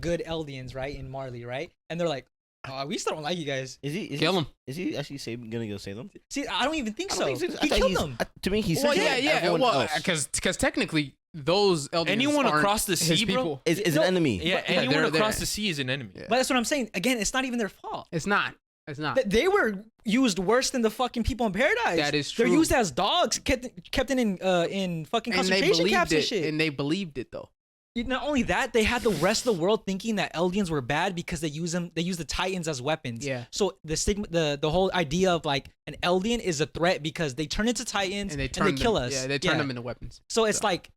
good Eldians, right, in Marley, right? And they're like, oh, we still don't like you guys. Kill him. Is he actually gonna go save them? See, I don't even think so. I He thought killed he's- them. To me, he said Well, yeah, everyone well, else. because technically those Eldians Anyone aren't across the his sea, bro? people. is No, an enemy. Yeah, Yeah, anyone they're- across they're- the sea is an enemy. Yeah. But that's what I'm saying. Again, it's not even their fault. It's not. It's not. They were used worse than the fucking people in paradise. That is They're true. used as dogs, kept in fucking And they concentration believed camps and it. shit. And they believed it though. Not only that, they had the rest of the world thinking that Eldians were bad because they use the Titans as weapons. Yeah. So the stigma, the whole idea of like an Eldian is a threat because they turn into Titans And they and kill us. Yeah, they turn them into weapons. So it's like,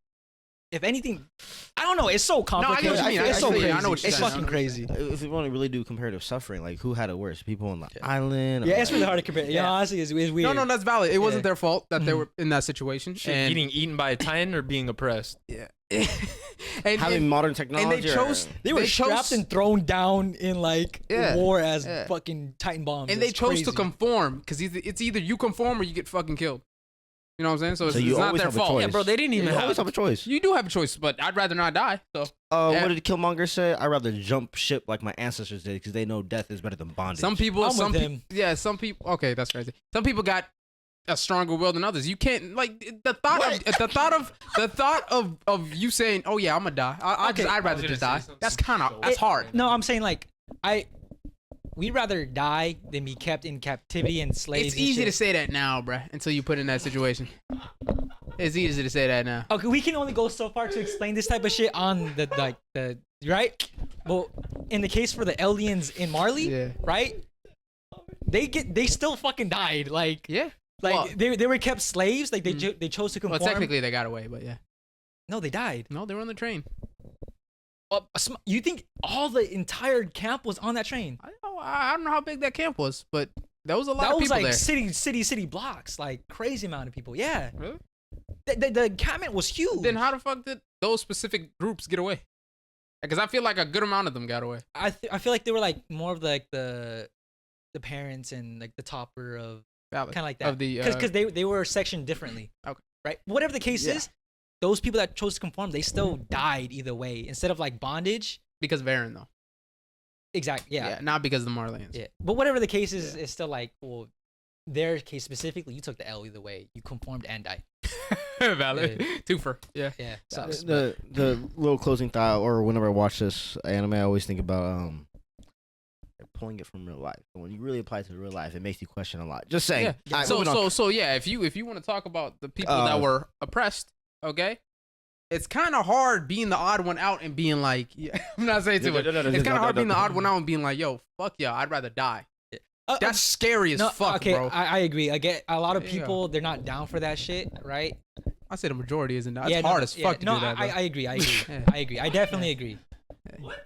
if anything, I don't know. It's so complicated. what you mean. It's so I crazy. know what you're It's saying. fucking crazy. If we want to really do comparative suffering, like who had it worse? People on the island? Yeah, or it's really hard to compare. Yeah, honestly, it's weird. No, that's valid. It wasn't Yeah. their fault that they were in that situation. Shit, And getting eaten by a titan or being oppressed. yeah. having modern technology. and they chose They were strapped and thrown down in like war as fucking Titan bombs. and they It's chose to crazy. conform because it's either you conform or you get fucking killed. You know what I'm saying? So, So it's you not always their have a fault. choice. Yeah, bro, they didn't even You always have. have a choice. You do have a choice, but I'd rather not die. So Yeah. What did Killmonger say? I'd rather jump ship like my ancestors did because they know death is better than bondage. some people, I'm some with people, him. yeah, some people. Okay, that's crazy. Some people got a stronger will than others. You can't like the thought of you saying, "Oh yeah, I'm gonna die." I'd rather just die. That's hard. No, I'm saying like we'd rather die than be kept in captivity and slaves. It's easy to say that now, bruh, until you put in that situation. It's easy to say that now. Okay, we can only go so far to explain this type of shit on the right. Well, in the case for the aliens in Marley, right? They still fucking died. Like well, they were kept slaves. Like they chose to conform. Well, technically they got away, but yeah. No, they died. No, they were on the train. You think all the entire camp was on that train? I don't know how big that camp was, but there was a lot of people there. That was like city blocks, like crazy amount of people. Yeah. Really? The encampment was huge. Then how the fuck did those specific groups get away? Because I feel like a good amount of them got away. I feel like they were like more of like the parents and like the topper of kind of like that. Because they were sectioned differently. Okay. Right. Whatever the case is, those people that chose to conform, they still died either way. Instead of like bondage. Because of Eren though. Exactly. Yeah. Not because of the Marleyans. Yeah. But whatever the case is, it's still like, well, their case specifically, you took the L either way. You conformed and died. Valid. Twofer. Yeah. Yeah. The little closing thought, or whenever I watch this anime, I always think about pulling it from real life. And when you really apply it to real life, it makes you question a lot. Just saying. Yeah. So yeah, if you want to talk about the people that were oppressed, okay, it's kind of hard being the odd one out and being like, I'm not saying too much. It's kind of hard being the odd one out and being like, yo, fuck yeah, I'd rather die. That's scary as fuck, bro. I agree. I get a lot of people, they're not down for that shit, right? I say the majority isn't. It's hard as fuck to do that, bro. I agree. I agree. I definitely agree. What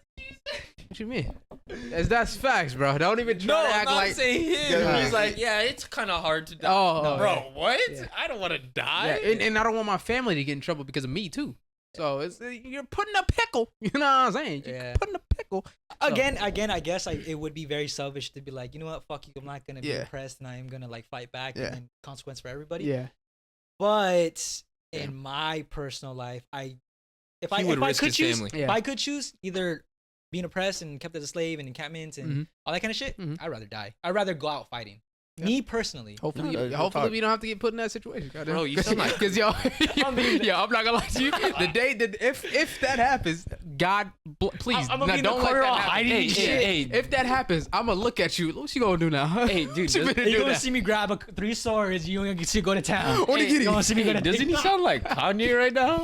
you mean? That's facts, bro. Don't even try to act like. I'm saying him. He's like, yeah, it's kind of hard to die. Bro, what? Yeah. I don't want to die. Yeah, and I don't want my family to get in trouble because of me too. So you're putting a pickle. You know what I'm saying? You're putting a pickle. Again, I guess it would be very selfish to be like, you know what, fuck you. I'm not gonna be impressed, and I am gonna like fight back, and then consequence for everybody. Yeah. But in my personal life, if I could choose either being oppressed and kept as a slave and encampments and all that kind of shit, I'd rather die. I'd rather go out fighting. Me personally. Hopefully we don't have to get put in that situation. Goddamn. Bro, you sound like, because yo, I'm not gonna lie to you. The day that if that happens, God, please, don't let that happen. Hey, if that happens, I'm gonna look at you. What you gonna do now? Hey, dude, you're gonna see me grab 3 swords. You're gonna see go to town. You're gonna see me go to doesn't he sound like Kanye right now?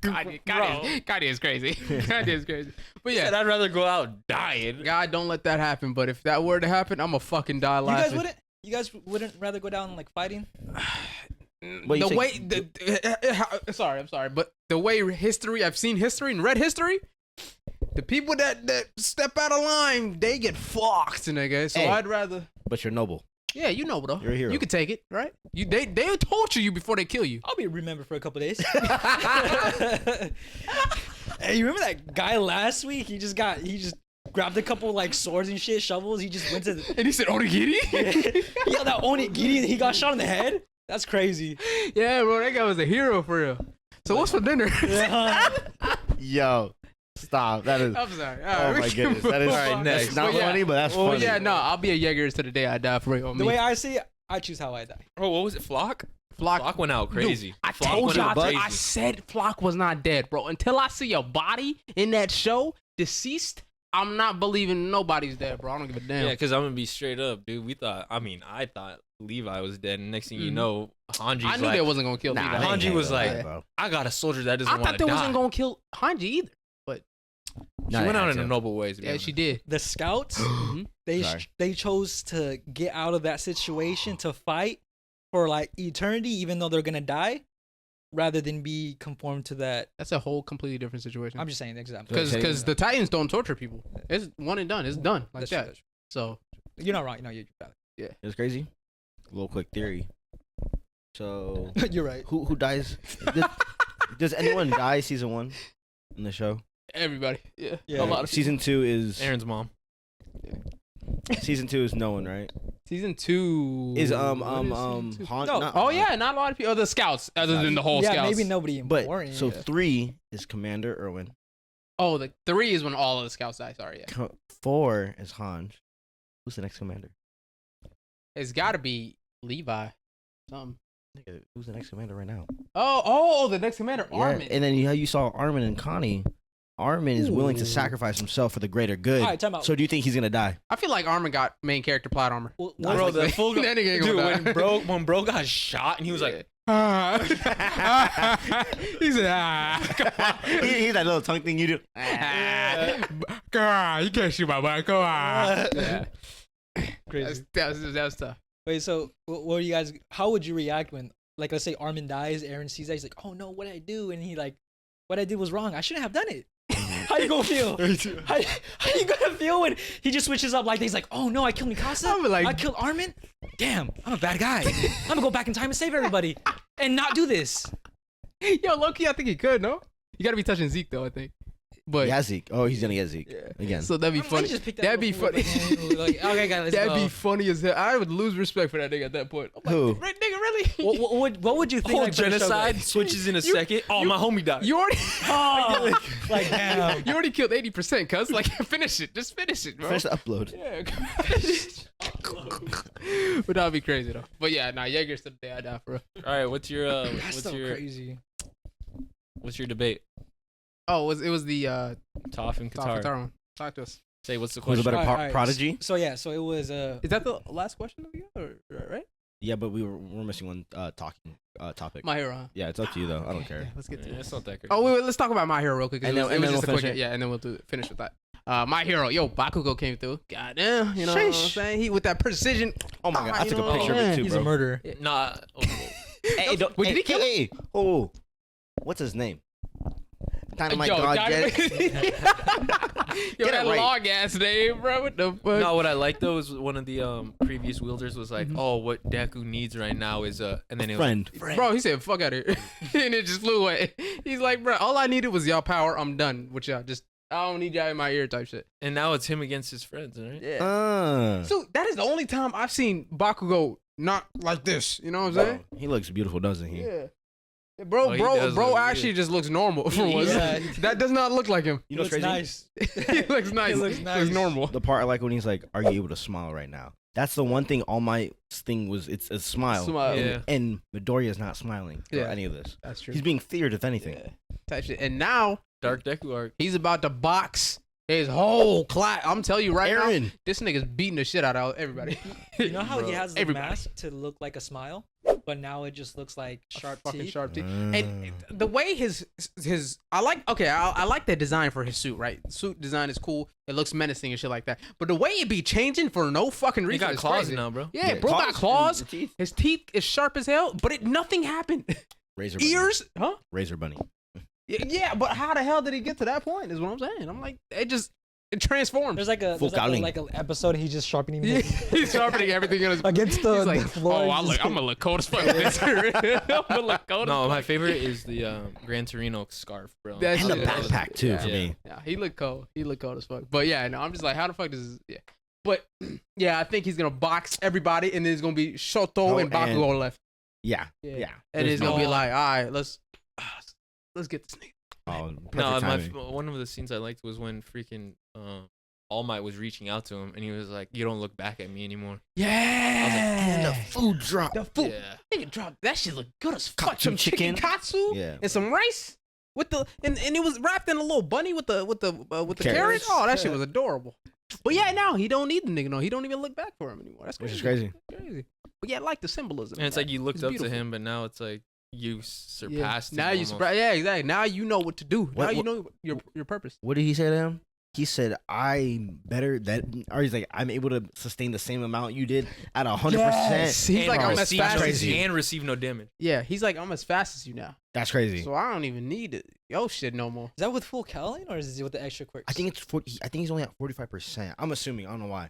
Kanye is crazy. Kanye is crazy. But yeah, I'd rather go out dying. God, don't let that happen. But if that were to happen, I'm gonna fucking die laughing. You guys wouldn't rather go down like fighting? I'm sorry, but the way I've seen history and read history, the people that step out of line, they get fucked, nigga. So I'd rather. But you're noble. Yeah, you know, though. You're a hero. You can take it, right? They'll torture you before they kill you. I'll be remembered for a couple days. Hey, you remember that guy last week? He just grabbed a couple like swords and shit, shovels. He just went to and he said Onigiri? Yeah, that Onigiri, he got shot in the head? That's crazy. Yeah, bro, that guy was a hero for real. So what's for dinner? Yo. Stop. That is. I'm sorry. Oh my goodness. That is that's not funny, but that's funny. Yeah, no, I'll be a Jaeger to the day I die for real. The way I see it, I choose how I die. Bro, what was it? Flock went out crazy. Dude, I told you, I said Flock was not dead, bro. Until I see a body in that show deceased, I'm not believing nobody's dead, bro. I don't give a damn. Yeah, because I'm gonna be straight up, dude. I thought Levi was dead, and next thing you know, Hanji's I knew they wasn't gonna kill Levi. Hanji was like, I got a soldier that doesn't want to die. I thought they wasn't gonna kill Hanji either, but she went out in a noble way. Yeah, she did. The scouts, they chose to get out of that situation to fight for like eternity, even though they're gonna die, rather than be conformed to that. That's a whole completely different situation. I'm just saying, example. Because the Titans don't torture people. It's one and done. It's done like that's that. True. So you're not wrong. No, you're valid. Yeah, it's crazy. A little quick theory. So you're right. Who dies? Does anyone die season 1 in the show? Everybody. Yeah. A lot of season 2 is Eren's mom. Season 2 is no one, right? Season 2 is Han. No. Not a lot of people. The scouts, other than the whole scouts. Yeah, maybe nobody important. But so 3 is Commander Erwin. Oh, the 3 is when all of the scouts die. Sorry, yeah. 4 is Hanj. Who's the next commander? It's got to be Levi. Nigga, who's the next commander right now? Oh, the next commander, Yeah, Armin. and then you saw Armin and Connie. Armin is willing to sacrifice himself for the greater good. All right, time out. So do you think he's gonna die? I feel like Armin got main character plot armor. Well, Bro, the full That nigga ain't dude, gonna die. when bro got shot and he was like, he said, come on. He's that little tongue thing you do. Come on, you can't shoot my boy. Come on. Yeah. Crazy. That's tough. Wait, so what were you guys? How would you react when, like, let's say Armin dies, Eren sees that, he's like, "Oh no, what did I do?" And he like, "What I did was wrong. I shouldn't have done it." How you gonna feel? How you gonna feel when he just switches up like that? He's like, "Oh no, I killed Mikasa. I'm like- I killed Armin. Damn, I'm a bad guy. I'm gonna go back in time and save everybody and not do this." Yo, low-key, I think he could, no? You gotta be touching Zeke, though, I think. But Yeah, Zeke. Oh, he's gonna get Zeke again. So that'd be Why don't you funny. just pick that That'd up be before, funny. like, okay, guys, let's That'd go. be funny as hell. I would lose respect for that nigga at that point. I'm like, Who? Right, nigga, really? What would you think? whole like, for the show, genocide like, switches in a second. Oh, my homie died. You already, oh, like damn. you already killed 80%, cuz. Like, finish it. Just finish it, bro. Finish the upload. Yeah. But that'd be crazy, though. But yeah, nah, Jaeger's the day I die, for real. All right, what's your That's so crazy. what's your debate? Oh, it was the Toph and Katara Katara. one. Talk to us. Say what's the Who's a question? better Alright. Prodigy? So yeah, so it was Is that the last question that we got, or right? Yeah, but we're missing one topic. My Hero. Huh? Yeah, it's up to you though. I don't Yeah, care. let's get to Yeah, it. it's not that great. Oh, wait, let's talk about My Hero real quick. And It then was we'll just a finish quick, it. yeah, and then we'll finish with that. My Hero, yo, Bakugo came through. Goddamn, you know what I'm Sheesh. saying? He with that precision. Oh my god, I you took know a picture of what? it too, he's bro. a murderer. Nah. Hey, don't, Wait, hey, did he kill hey, oh, what's his name? Dynamite Yo, God. Dynamite- Yo, Get it that right. long ass name, bro. What the fuck? No, what I like though is one of the previous wielders was like, "Oh, what Deku needs right now is and then it was Friend. Bro, he said, fuck out of here. And it just flew away. He's like, bro, all I needed was y'all power. I'm done with y'all. Just, I don't need y'all in my ear type shit. and now it's him against his friends, right? Yeah. So that is the only time I've seen Bakugo not like this. You know what I'm saying? He looks beautiful, doesn't he? Yeah. Bro, Oh, he does bro look actually good. just looks normal for once. Yeah. That does not look like him. You know what's Looks crazy? nice. He looks nice. He looks nice. Looks normal. The part I like when he's like, "Are you able to smile right now?" That's the one thing. All my thing was, it's a smile. Smile. Yeah. And Midoriya is not smiling for Yeah. any of this. That's true. He's being feared, if anything. Yeah. Type shit. And now Dark Deku arc. he's about to box his whole class. I'm telling you right now, Eren. this nigga's beating the shit out of everybody. You know how he Bro, has the everybody. mask to look like a smile, but now it just looks like sharp Fucking teeth. sharp teeth. And the way his I like the design for his suit, right? Suit design is cool. It looks menacing and shit like that. But the way it be changing for no fucking reason He got is claws crazy. now, bro. Yeah, bro got claws. and teeth. His teeth is sharp as hell, but nothing happened. Razor Bunny. Ears, huh? Razor Bunny. Yeah, but how the hell did he get to that point? Is what I'm saying. I'm like, it transforms. There's like Full Kaling. an episode he's just sharpening Yeah, his he's sharpening everything in his. against the, He's like, the floor. oh, He's just- I'm gonna look cold as fuck with this. I'm gonna look cold. No, as my fuck. favorite is the Gran Torino scarf, bro. That And the shit- backpack too, for Yeah. me. Yeah, he looked cold. He looked cold as fuck. But yeah, no, I'm just like, how the fuck does this? Yeah, but yeah, I think he's gonna box everybody, and then it's gonna be Shoto Oh, and Bakugo left. Yeah. Yeah. And There's it's gonna be no- like, all right, let's get this nigga. Oh, perfect No, timing. one of the scenes I liked was when freaking All Might was reaching out to him, and he was like, "You don't look back at me anymore." Yeah. And the food drop. The food. Yeah. Nigga dropped that shit look good as fuck. Katsu Some chicken chicken. katsu Yeah. and some rice with the and it was wrapped in a little bunny with the carrot. Carrots. Oh, that shit was adorable. But yeah, now he don't need the nigga. No, he don't even look back for him anymore. That's Which crazy. is crazy. Crazy. But yeah, I like the symbolism. And it's like you looked It's up beautiful. to him, but now it's like you surpassed him. Now you almost. surprised. Yeah, exactly. Now you know what to do. What- now you what- know your purpose. What did he say to him? He said, "I'm better than," or he's like, "I'm able to sustain the same amount you did at 100%." Yes. He's like, I'm as receive fast no- as you. and receive no damage. Yeah, he's like, I'm as fast as you now. That's crazy. So I don't even need it. Yo shit no more. Is that with full Kaling or is it with the extra quirks? I think it's 40. I think he's only at 45%. I'm assuming. I don't know why.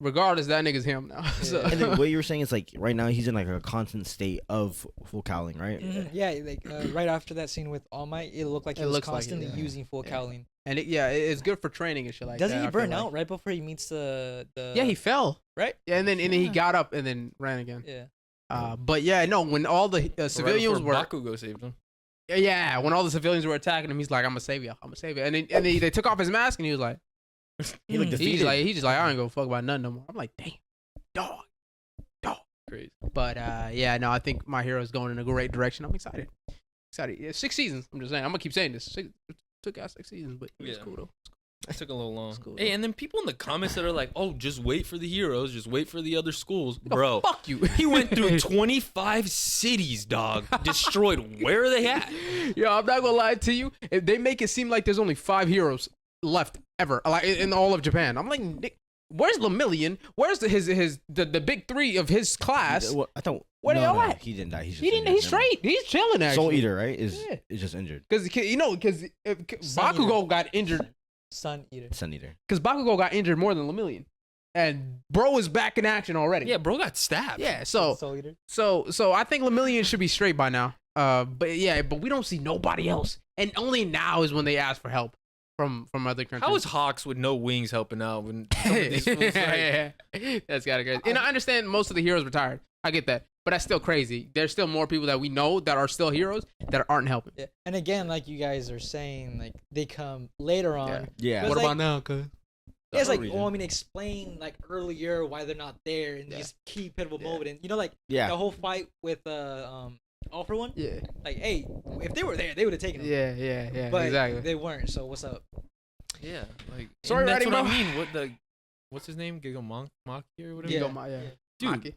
Regardless, that nigga's him now. So. And then what you were saying is like right now he's in like a constant state of full cowling, right? Mhm. Yeah, like right after that scene with All Might, it looked like he It was looks like it, constantly yeah. using full Yeah. Kaling. And it's good for training and shit like that. Doesn't I he feel burn like. out right before he meets the Yeah, he fell. right? Yeah, and then he Yeah. got up and then ran again. Yeah. But yeah, no, when all the civilians were Bakugo saved him. yeah, when all the civilians were attacking him, he's like, I'm a savior, and then they took off his mask and he was like, He looked he's defeated. just like I ain't gonna fuck about nothing no more. I'm like, damn, dog. crazy. But yeah, no, I think My Hero is going in a great direction. I'm excited. Yeah, 6 seasons. I'm just saying. I'm gonna keep saying this. It took out 6 seasons, but it's cool though. It took a little long. Cool, hey, and then people in the comments that are like, "Oh, just wait for the heroes. Just wait for the other schools, bro." Fuck you. He went through 25 cities, dog. Destroyed. Where are they at? Yo, I'm not gonna lie to you. If they make it seem like there's only 5 heroes left ever, like in all of Japan. I'm like, Nick, where's Lemillion? Where's the big 3 of his class? I thought. Where they all at? He didn't die. He's straight. He's chilling actually. Soul Eater, right? Is just injured. Because Bakugo got injured. Sun Eater. Because Bakugo got injured more than Lemillion, and bro is back in action already. Yeah, bro got stabbed. Yeah, so Soul Eater. So I think Lemillion should be straight by now. But we don't see nobody else, and only now is when they ask for help from other countries. How is Hawks with no wings helping out when some of these fools, like, That's gotta go. And I understand most of the heroes retired. I get that. But that's still crazy. There's still more people that we know that are still heroes that aren't helping. Yeah. And again, like you guys are saying, like they come later on. Yeah. What like, about now, cuz? Yeah, it's like, explain like earlier why they're not there and just key pivotal moment. And the whole fight with All For One. Yeah. Like, hey, if they were there, they would have taken them. Yeah. But exactly. they weren't. So what's up? Yeah, like Sorry, that's what bro. I mean. What's his name? Giga Maki or whatever. Yeah. Dude, Maki.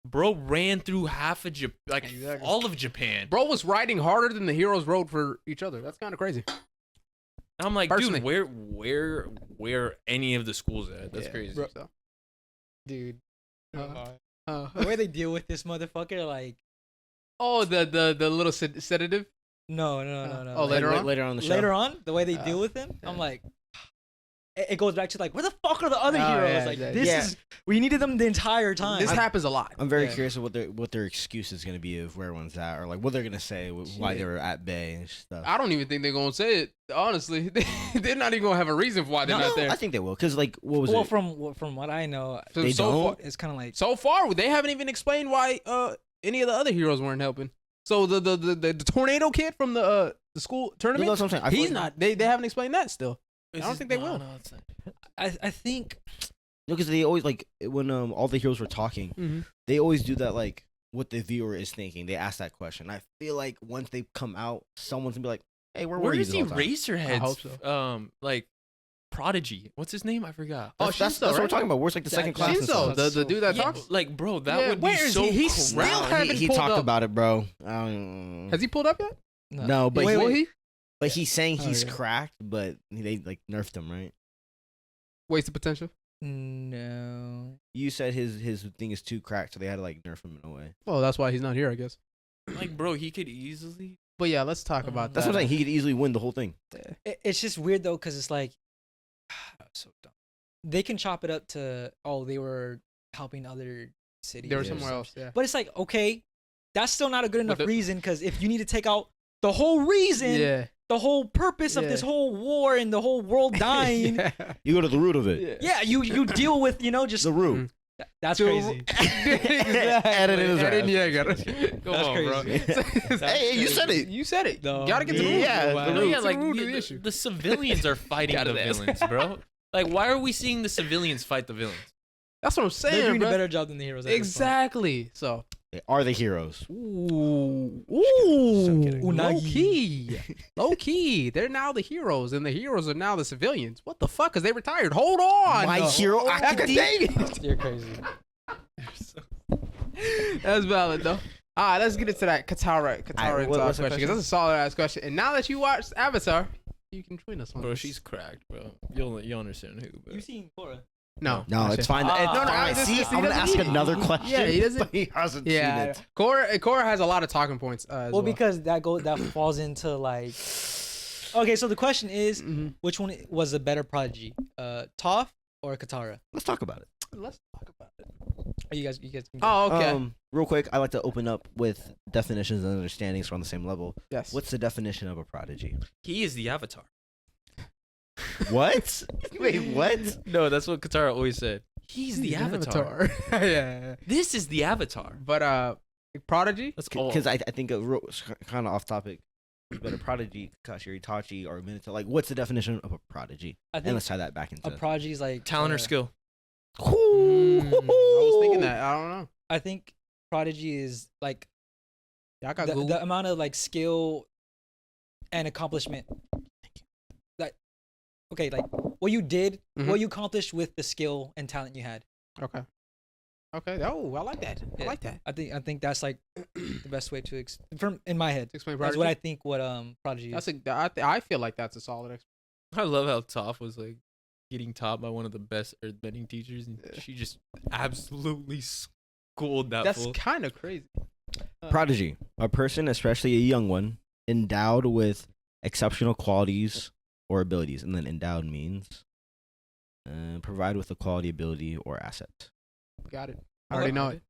bro ran through half of Japan, Exactly. all of Japan. Bro was riding harder than the heroes rode for each other. That's kind of crazy. And I'm like, Personally. dude, where any of the schools at? That's crazy. Bro. So. Dude. The way they deal with this motherfucker, like, the little sedative. no. Oh, Like, later on? Later on in the show. Later on, the way they deal with him, I'm like, it goes back to like, where the fuck are the other heroes? yeah, Like, exactly. this is we needed them the entire time. This happens a lot. I'm very curious of what their excuse is going to be of where everyone's at, or like what they're going to say why they were at bay and stuff. I don't even think they're gonna say it. Honestly, they're not even gonna have a reason for why they're not there. I think they will, because like what was it? Well, from what I know, They so don't? far, it's kind of like so far they haven't even explained why any of the other heroes weren't helping. So the tornado kid from the school tournament, That's what I'm saying. I feel he's like- not. They haven't explained that still. I don't think they will. No, it's not. I think because they always like when all the heroes were talking, they always do that like what the viewer is thinking. They ask that question. I feel like once they come out, someone's gonna be like, "Hey, where Where you is this he? whole time?" Racerheads. I hope so. Like Prodigy. What's his name? I forgot. That's what we're talking about. Where's like the second class? and Shinzo, stuff. the dude that Yeah, talks. like, bro, that Yeah, would where be is so he? He cool. still Wow, haven't he pulled talked up. about it, bro. Has he pulled up yet? No, but Wait, Will wait. he? but he's saying he's yeah. cracked, but they like nerfed him, right? Wasted potential. no. You said his thing is too cracked, so they had to like nerf him in a way. Well, that's why he's not here, I guess. Like, bro, he could easily. But yeah, let's talk about That's that. what I'm saying. He could easily win the whole thing. It's just weird though, because it's like so dumb. They can chop it up to they were helping other cities. They were or somewhere some else. shit. Yeah. But it's like, okay, that's still not a good enough the- reason, because if you need to take out the whole reason, Yeah. the whole purpose of this whole war and the whole world dying, yeah. You go to the root of it. yeah, you deal with just The root. that's So- crazy. Edit it as Edit, well. yeah, got it. Come That's on, bro. crazy. Hey, you said it. You said it. No, Gotta get to the root. yeah, Wow. the No, root. yeah, To the like root of the issue. the civilians are fighting Got the it, ass. villains, bro. Like, why are we seeing the civilians fight the villains? That's what I'm They're saying, doing bro. a better job than the heroes. at this point. Exactly. So. They are the heroes. Ooh. kidding. Low Unagi. key. Low key. They're now the heroes, and the heroes are now the civilians. What the fuck? Because they retired. Hold on. My Hero Academia. You're crazy. That's valid, though. All right, let's get into that Katara Alright, question, what's the because that's a solid ass question. And now that you watched Avatar, you can join us on Bro, this. she's cracked, bro. You'll understand who. But. You've seen Korra. No. No, it's fine. It's no, fine. this See, is- I'm gonna he ask doesn't- another question. Yeah, he doesn't- But he hasn't Yeah, seen it. Korra has a lot of talking points. As well, Because that falls into like. Okay, so the question is, Mhm. which one was the better prodigy, Toph or Katara? Let's talk about it. Let's talk about it. Are you guys can go. Oh, okay. Real quick, I like to open up with definitions and understandings on the same level. Yes. What's the definition of a prodigy? He is the Avatar. What? Wait, what? No, that's what Katara always said. He's the Avatar. Yeah. This is the Avatar. But Prodigy. Let's go. Because I think kind of off topic. But a prodigy, Kakashi, Itachi, or Minato. Like, what's the definition of a prodigy? I And think let's tie that back into a prodigy is like talent or skill. I was thinking that. I don't know. I think Prodigy is like Yeah, I got the amount of like skill and accomplishment. Like, okay, like what you did, what you accomplished with the skill and talent you had. Okay. Okay. Oh, I like that. I like that. I think that's like the best way to from in my head. Explain That's Prodigy. what I think. What Prodigy is. I feel like that's a solid explanation. I love how Toph was like getting taught by one of the best earthbending teachers, and she just absolutely schooled that That's fool. kind of crazy. Prodigy, a person, especially a young one, endowed with exceptional qualities or abilities, and then endowed means provide with a quality, ability, or asset. Got it. I already know it.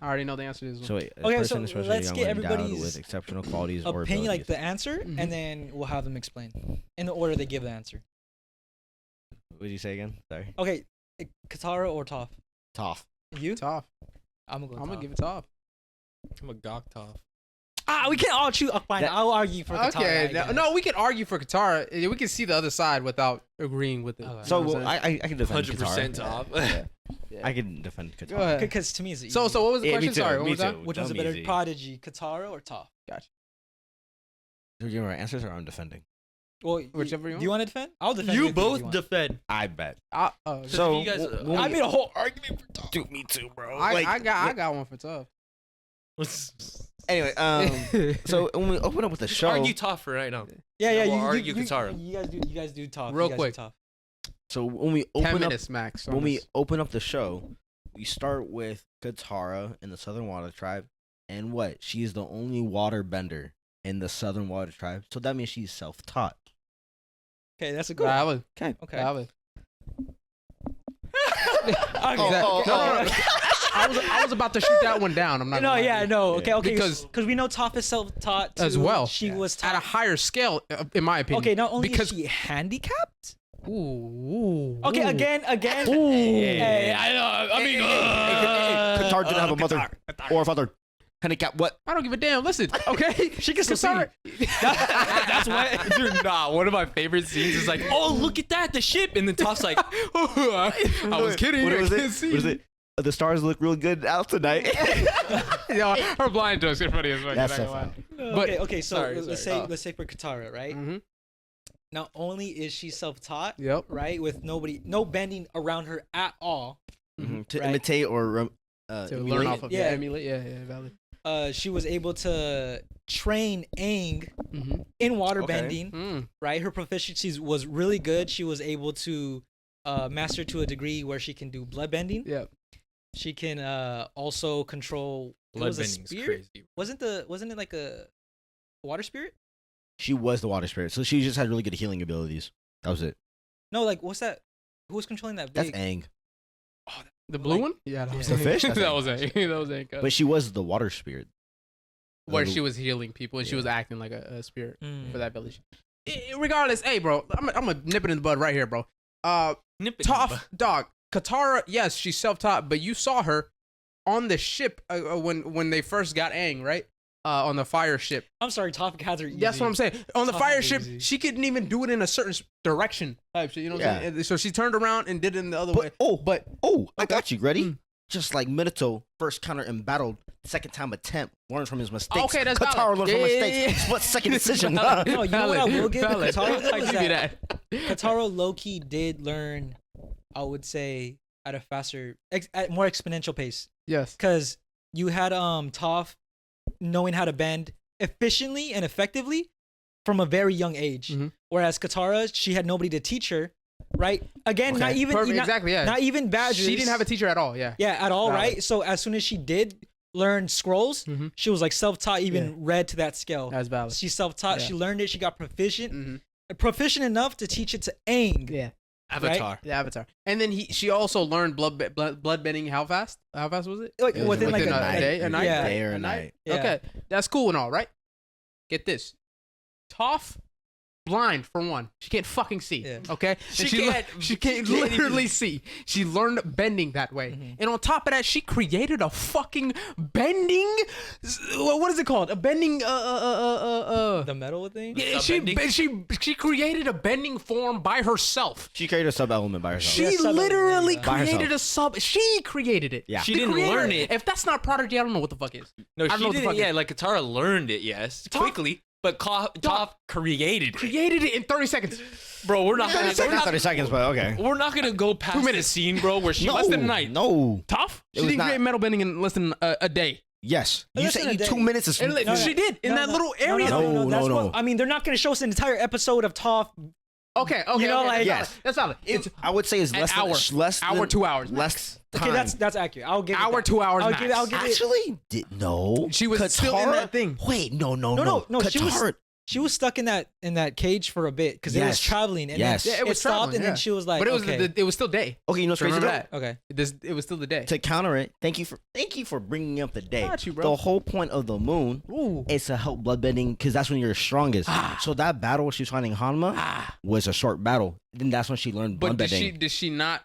I already know the answer to this one. So, a Okay, person, so especially let's a young get one, endowed everybody's with exceptional qualities or opinion, like abilities. the answer, and then we'll have them explain in the order they give the answer. What did you say again? Sorry. Okay, Katara or Toph? Toph. You? Toph. I'm gonna give it Toph. I'm a gawk Toph. We can't all choose. Fine, I'll argue for Katara. Okay. No, we can argue for Katara. We can see the other side without agreeing with it. Okay. So You know what I'm saying? I can defend 100% Katara. Toph. Yeah. I can defend Katara. Go ahead. Because to me, it's easy. So what was the Yeah, me question? too, Sorry, what me was that? too. which one's the Dumb better, easy. Prodigy, Katara, or Toph? Gotcha. Do you give my answers or I'm defending? Well, Whichever you do you want to defend? I'll defend. You anything both want. defend. I bet. So you guys, I made a whole argument for Toph. Dude, me too, bro. I got one for Toph. Anyway, so when we open up with the show, argue Toph for right now. Yeah. We'll argue Katara. You guys do Toph. Real You guys do quick. Toph. so when we 10 open up, minutes max. when we open up the show, we start with Katara in the Southern Water Tribe, and what? She is the only water bender in the Southern Water Tribe, so that means she's self-taught. Okay, that's a good. Valid. Okay. Okay. Valid. Okay. I was about to shoot that one down. I'm not. No, gonna lie yeah, to you. no. Okay, okay. Because we know Toph is self-taught as too. well. She was at a taught. higher scale, in my opinion. Okay, not only because is she handicapped. Ooh. Okay, ooh. again. Ooh. Hey, I know. I mean, Katara didn't have a mother or a father. Handicap. What? I don't give a damn. Listen, okay. She can still Katara- That's why, dude. Nah, one of my favorite scenes is like, oh, look at that, the ship, and then Toph's like, I was kidding. What was I it? can't see. What is it? The stars look real good out tonight. Yo, her blind joke's funny as fuck. That's not so gonna lie. funny. okay. So sorry, let's say for Katara, right? Mhm. Not only is she self-taught, Yep. right, with no bending around her at all. To Right. imitate or To emulate learn it. off of Yeah. emulate. Yeah, valid. She was able to train Aang Mm-hmm. in water Okay. bending. Right, her proficiencies was really good. She was able to master to a degree where she can do blood bending. Yep. She can also control. It was a bloodbending's spirit. crazy. Wasn't it like a water spirit? She was the water spirit, so she just had really good healing abilities. That was it. No, like what's that? Who was controlling that That's big? Aang. The blue Like- one? Yeah, that was The fish? that was a that was a But she was the water spirit. where she was healing people and she was acting like a spirit Mm. for that village. Regardless, hey, bro, I'm gonna nip it in the bud right here, bro. Nip it, Toph, dog, Katara, yes, she's self-taught, but you saw her on the ship when they first got Aang, right? On the fire ship. I'm sorry, topic has her. That's what I'm saying. On the Toph fire is ship, easy. she couldn't even do it in a certain direction type shit. You know what I'm Yeah. saying? So she turned around and did it in the other way. But I got you. Ready? Mm. Just like Minato, first counter in battle, second time attempt, learns from his mistakes. Okay, that's Katara valid. learns from Yeah, mistakes. yeah, yeah. Split second decision. Valid. No, you know what I will give Valid. Katara though I is give you that that. Katara low-key did learn, I would say, at a faster, at more exponential pace. Yes. Because you had Toph knowing how to bend efficiently and effectively from a very young age, Mhm. whereas Katara, she had nobody to teach her. Right? Again, not Okay. even Perfect, not, exactly. Yeah. not even badgers. She didn't have a teacher at all. Yeah. Yeah, at all, Valid. right? So as soon as she did learn scrolls, Mhm. she was like self-taught, even Yeah. read to that scale. That's valid. She's self-taught. Yeah. She learned it. She got proficient, Mm-hmm. proficient enough to teach it to Aang. Yeah. Avatar. The Avatar. And then she also learned blood bending. How fast? How fast was it? Like It was within like within a a day, a night, Yeah. Day or A night. Yeah. Okay, that's cool and all, right? Get this. Toph blind for one. She can't fucking see. Yeah. Okay, She she can't can't literally see. She learned bending that way, and on top of that, she created a fucking bending. What is it called? A bending. The metal thing. Yeah, she created a bending form by herself. She created a sub element by herself. She sub-element, literally yeah. By created herself. a sub. She created it. Yeah. She The didn't creator- learn it. If that's not Prodigy, I don't know what the fuck is. No, I don't she know what the didn't. fuck Yeah, is. like Katara learned it, yes, Toph- quickly, but Toph created it. Created it in 30 seconds. Bro, we're not gonna. It's like not 30 seconds, but okay. We're not gonna go past 2 the minutes. scene, bro, where she less than a night. No. Toph? It She was didn't not- create metal bending in less than a day. Yes. You Listen said to 2 Dave. minutes is. She did in that little area. No, That's no. what, I mean, they're not going to show us an entire episode of Toph. Okay, You know, like- Yes. that's valid. It's I would say it's an less than hour. less Hour, than, 2 hours. Less. Okay, time. that's accurate. I'll give it Hour, that. 2 hours I'll max. give it. I'll give it. Actually, no. She was still in Katara- that thing. Wait, no. No. Katara, She was stuck in that cage for a bit because it was Yes. traveling. And Yes. then Yeah, it was stopped, traveling, and yeah. then she was like, But it was okay. it was still day. Okay, you know what's crazy Remember though? that? Okay. It was still the day. To counter it, thank you for bringing up the day. Got you, bro. The whole point of the moon Ooh. is to help bloodbending because that's when you're strongest. So that battle she was fighting Hanma was a short battle. Then that's when she learned But bloodbending. did she not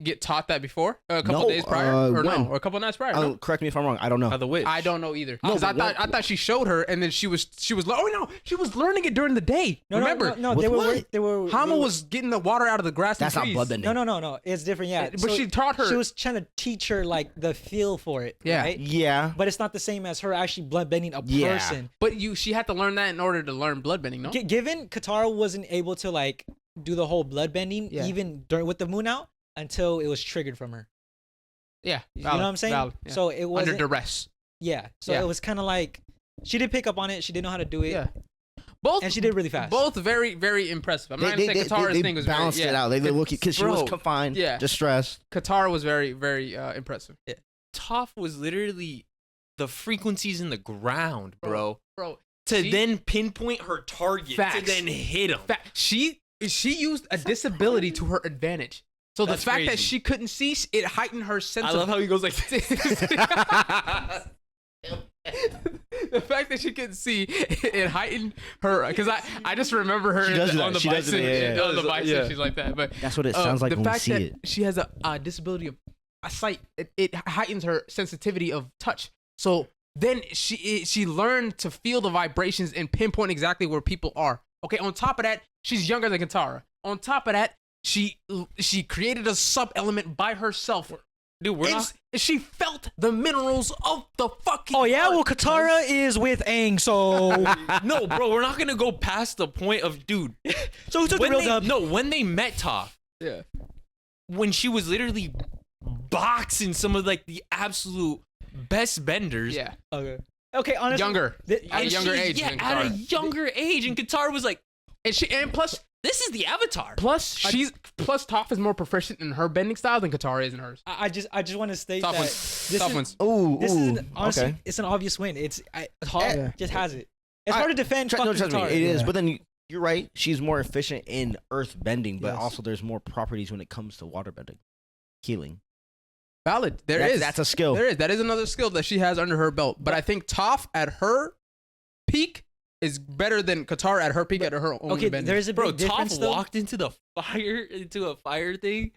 get taught that before? A couple No, days prior, or when? no, or a couple nights prior? No? Correct me if I'm wrong. I don't know. By the way, I don't know either. No, Because but I thought she showed her, and then she was oh no, she was learning it during the day. No, Remember, no. With They were. what? They were. Hama they were- was getting the water out of the grass. That's and not trees. bloodbending. No. It's different. Yeah. But she taught her. She was trying to teach her like the feel for it. Yeah. Right? Yeah. But it's not the same as her actually bloodbending a Yeah. person. But she had to learn that in order to learn bloodbending, no? Given Katara wasn't able to like do the whole bloodbending Yeah. even during with the moon out until it was triggered from her. Yeah, You know what I'm saying? Valid, yeah. So it was under duress. Yeah. So Yeah. it was kind of like she did pick up on it. She didn't know how to do it. Yeah, both And she did really fast. Both very, very impressive. I'm not gonna say Katara's thing was balanced very, it out. They look because she was Bro. confined, Yeah. distressed. Katara was very, very impressive. Toph was literally the frequencies in the ground, bro. Bro, To she- then pinpoint her target to Facts. then hit him. she used a disability to her advantage. So That's the fact that crazy. she couldn't see, it heightened her sense. I love how he goes like this. The fact that she couldn't see, it heightened her. Because I just remember her She does on that. the She does bison. it, yeah. On the bison, Yeah. she's like that. But That's what it sounds like the when we fact see that it. she has a disability of a sight, it heightens her sensitivity of touch. So then she learned to feel the vibrations and pinpoint exactly where people are. Okay. On top of that, she's younger than Katara. On top of that, she created a sub element by herself. Dude, we're not. She felt the minerals of the fucking. Oh yeah, earth. well Katara is with Aang, so No, bro, we're not gonna go past the point of, dude. so who took the When real they, dub? no, when they met Toph, Yeah. when she was literally boxing some of like the absolute best benders. Yeah. Okay, honestly, Younger. At a And younger she- age. Yeah, than at a Katara. younger age, and Katara was like, And plus "This is the Avatar." plus Toph is more proficient in her bending style than Katara is in hers. I just want to state Tough that ones. this Tough is ones. Ooh, this is honestly okay. it's an obvious win. Toph Yeah. just has it. It's hard to defend. fucking Trust me, Katara. it is. Yeah. But then you're right. She's more efficient in earth bending, but Yes. also there's more properties when it comes to water bending, healing. Valid. That's a skill. There is. That is another skill that she has under her belt. But I think Toph at her peak is better than Katara at her peak at her own Okay, bending. there's a big Bro, difference Toph though. walked into a fire thing,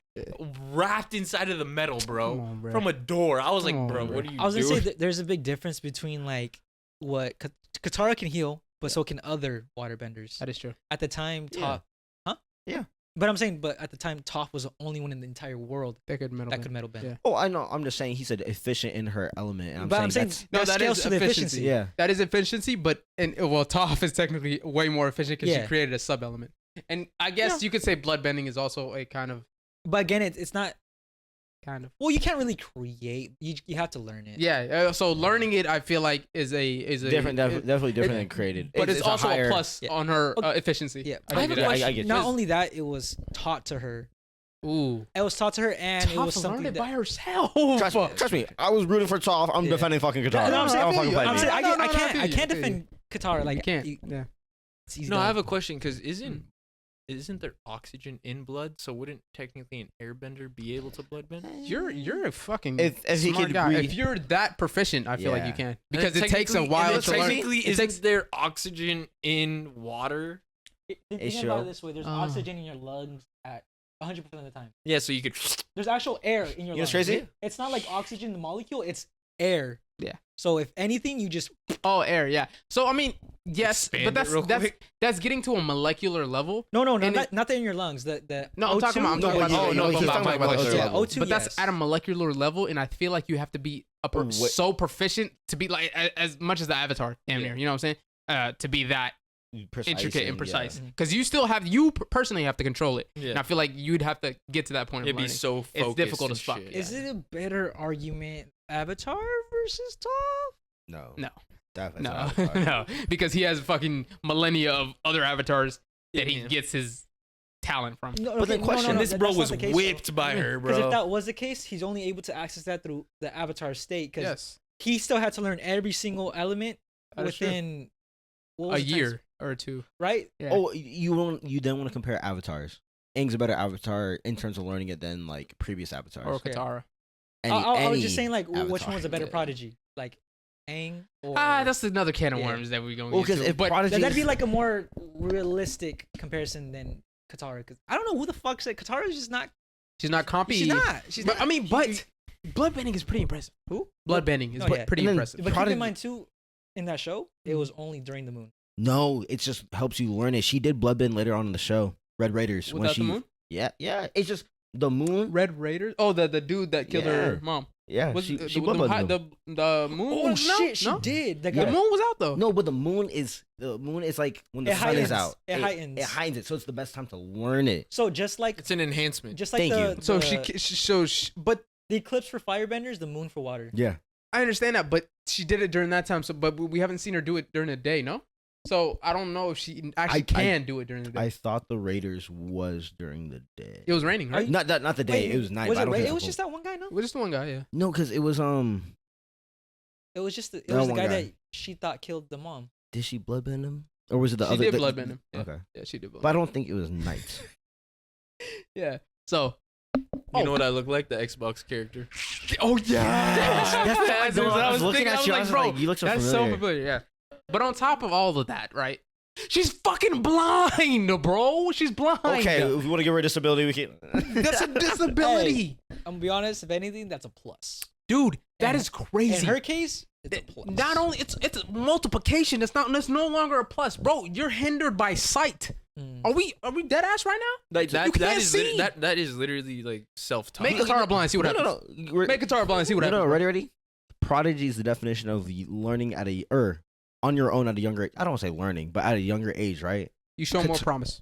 wrapped inside of the metal, bro, Come on, bro. from a door. I was like, Come on, bro, bro. what are you I was gonna doing? say that there's a big difference between like what Katara can heal, but so can other waterbenders. That is true. At the time, Yeah. Toph, huh? Yeah. But I'm saying, but at the time, Toph was the only one in the entire world They could metal that bend. could metal bend. Yeah. Oh, I know. I'm just saying he said efficient in her element. And But I'm saying that's, No, that that scales is to the efficiency. efficiency. yeah. That is efficiency, but Toph is technically way more efficient because Yeah. she created a sub element. And I guess you could say blood bending is also a kind of. But again, it's not. Well, you can't really create. You have to learn it. Yeah. So learning it, I feel like, is a Different, definitely different than created. But it's also higher- a plus Yeah. on her Okay. efficiency. Yeah. I have give a you that. question. I get you. Not only that, it was taught to her. Ooh. It was taught to her, and it was Toph something learned it that. by herself. Trust me. I was rooting for Toph. I'm Yeah. defending fucking Katara. No, I'm saying, I don't fucking play I'm me. saying No, I no, can't. no, I can't I feel you. defend Katara. Like You can't. Yeah. He's No, I done. have a question because isn't there oxygen in blood? So wouldn't technically an airbender be able to blood bend? You're a fucking If he smart could guy. breathe- If you're that proficient, I feel like Yeah. you can And because it takes a technically- while and to learn. Technically, It isn't takes there oxygen in water? Think about it this way: there's oxygen in your lungs at 100% of the time. Yeah, so you could. There's actual air in your lungs. You know what's crazy? It's not like oxygen, the molecule. It's air. Yeah. So if anything, you just air. Yeah. So I mean, yes, Expand but that's getting to a molecular level. No, not that in your lungs. The no, I'm O2, talking about O2. Yeah, O2. But that's at a molecular level, and I feel like you have to be so proficient to be like as much as the Avatar, damn near. You know what I'm saying? To be that intricate and precise, because you personally have to control it. Yeah. And I feel like you'd have to get to that point. It'd of learning. be so focused. It's difficult to spot. Shit, Is it a better argument, Avatar versus Toph? No. Definitely No, because he has fucking millennia of other avatars that he gets his talent from. No, but the question, this bro was whipped by her, bro. Because if that was the case, he's only able to access that through the Avatar state. Because he still had to learn every single element within a year or two, right? Yeah. Oh, you then want to compare avatars? Aang's a better avatar in terms of learning it than like previous avatars. Or Katara. I was just saying like avatar. Which one was a better Prodigy? Like Aang or that's another can of worms that we're going to get to. But that'd be like a more realistic comparison than Katara. Because I don't know who the fuck said Katara is just not. She's not compy. She's not. I mean, but bloodbending is pretty impressive. Who? Bloodbending is pretty impressive. But keep in mind too, in that show, it was only during the moon. No, it just helps you learn it. She did bloodbend later on in the show, Red Raiders. Without the moon? Yeah. It's just the moon. Red Raiders? Oh, the dude that killed her mom. Yeah, she bloodbended the moon. Oh shit, she did. The moon was out though. No, but the moon is like when the sun is out. It heightens. It heightens it, so it's the best time to learn it. So just like it's an enhancement. Just like but the eclipse for firebenders, the moon for water. Yeah, I understand that, but she did it during that time. So, but we haven't seen her do it during the day, no. So I don't know if she actually can do it during the day. I thought the Raiders was during the day. It was raining, right? Not the day. It was night. It was just that one guy, no? It was just the one guy, yeah. No, because it was It was just the guy that she thought killed the mom. Did she bloodbend him, or was it the other? She did bloodbend him. Yeah. Okay. Yeah, she did. But I don't think it was night. Yeah. So. You know what I look like? The Xbox character. Oh yeah. That's what I was looking at you. I was like, you look so familiar. That's so familiar. Yeah. But on top of all of that, right? She's fucking blind, bro. She's blind. Okay, if we want to give her a disability, we can. That's a disability. Hey, I'm gonna be honest. If anything, that's a plus. Dude, that is crazy. In her case, it's a plus. Not only it's multiplication. It's no longer a plus, bro. You're hindered by sight. Are we dead ass right now? Like that is literally like self-taught. Make Katara blind. See what happens. No. Make Katara blind. See what happens. No, ready. Prodigy is the definition of learning at on your own at a younger age. I don't want to say learning, but at a younger age, right? You show more promise.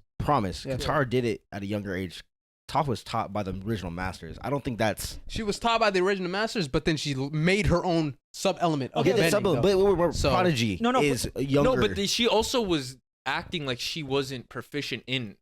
Yeah. Katara did it at a younger age. Toph was taught by the original masters. I don't think that's. She was taught by the original masters, but then she made her own sub-element. Okay, the sub-element. But Prodigy is younger. No, but she also was acting like she wasn't proficient in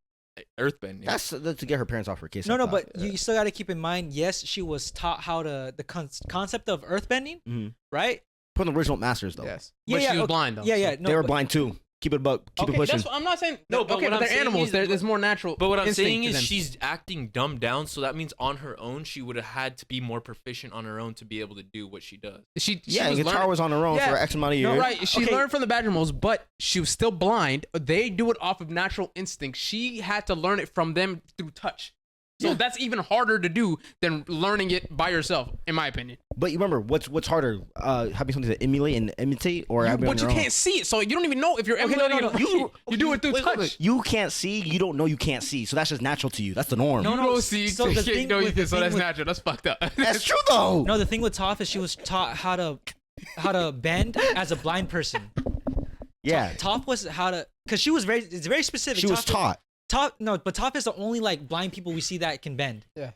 earthbending. That's to get her parents off her case. No, but you still got to keep in mind. Yes, she was taught how to the concept of earthbending, right? From the original masters, though. Yes. But she was blind, though. Yeah. No, they were blind too. Keep it pushing. I'm not saying no, but they're animals. There's more natural. But what I'm saying is she's acting dumbed down, so that means on her own she would have had to be more proficient on her own to be able to do what she does. Katara was on her own for X amount of years. No, right. She learned from the Badger Moles, but she was still blind. They do it off of natural instinct. She had to learn it from them through touch. So that's even harder to do than learning it by yourself, in my opinion. But you remember, what's harder? Having something to emulate and imitate, or but you can't see it, so you don't even know if you're emulating it. You do it through touch. You can't see. You don't know you can't see. So that's just natural to you. That's the norm. You don't see. So you can't know you can. So that's natural. That's fucked up. That's true though. No, the thing with Toph is she was taught how to bend as a blind person. Yeah. Toph was because she was it's very specific. She was taught. But Toph is the only like blind people we see that can bend. Yeah.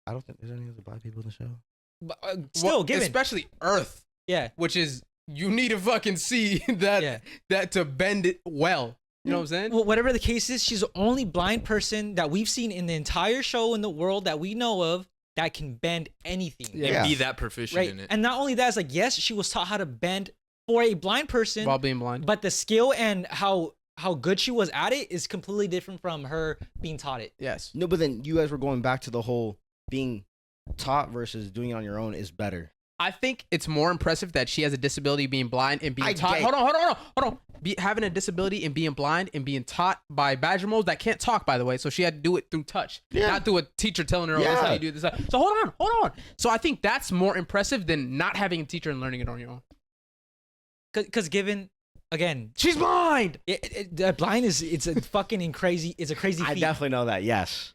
I don't think there's any other blind people in the show. But given especially Earth. Yeah. Which is you need to fucking see that to bend it well. You know what I'm saying? Well, whatever the case is, she's the only blind person that we've seen in the entire show in the world that we know of that can bend anything. And be that proficient in it. And not only that, it's like yes, she was taught how to bend for a blind person while being blind. But the skill and how good she was at it is completely different from her being taught it. Yes. No, but then you guys were going back to the whole being taught versus doing it on your own is better. I think it's more impressive that she has a disability being blind and being taught. Hold on. having a disability and being blind and being taught by badger moles that can't talk, by the way. So she had to do it through touch, not through a teacher telling her, "Oh, that's how you do this." So hold on. So I think that's more impressive than not having a teacher and learning it on your own. Because given, again, she's blind. Blind it's a fucking crazy. It's a crazy feat. I definitely know that. Yes.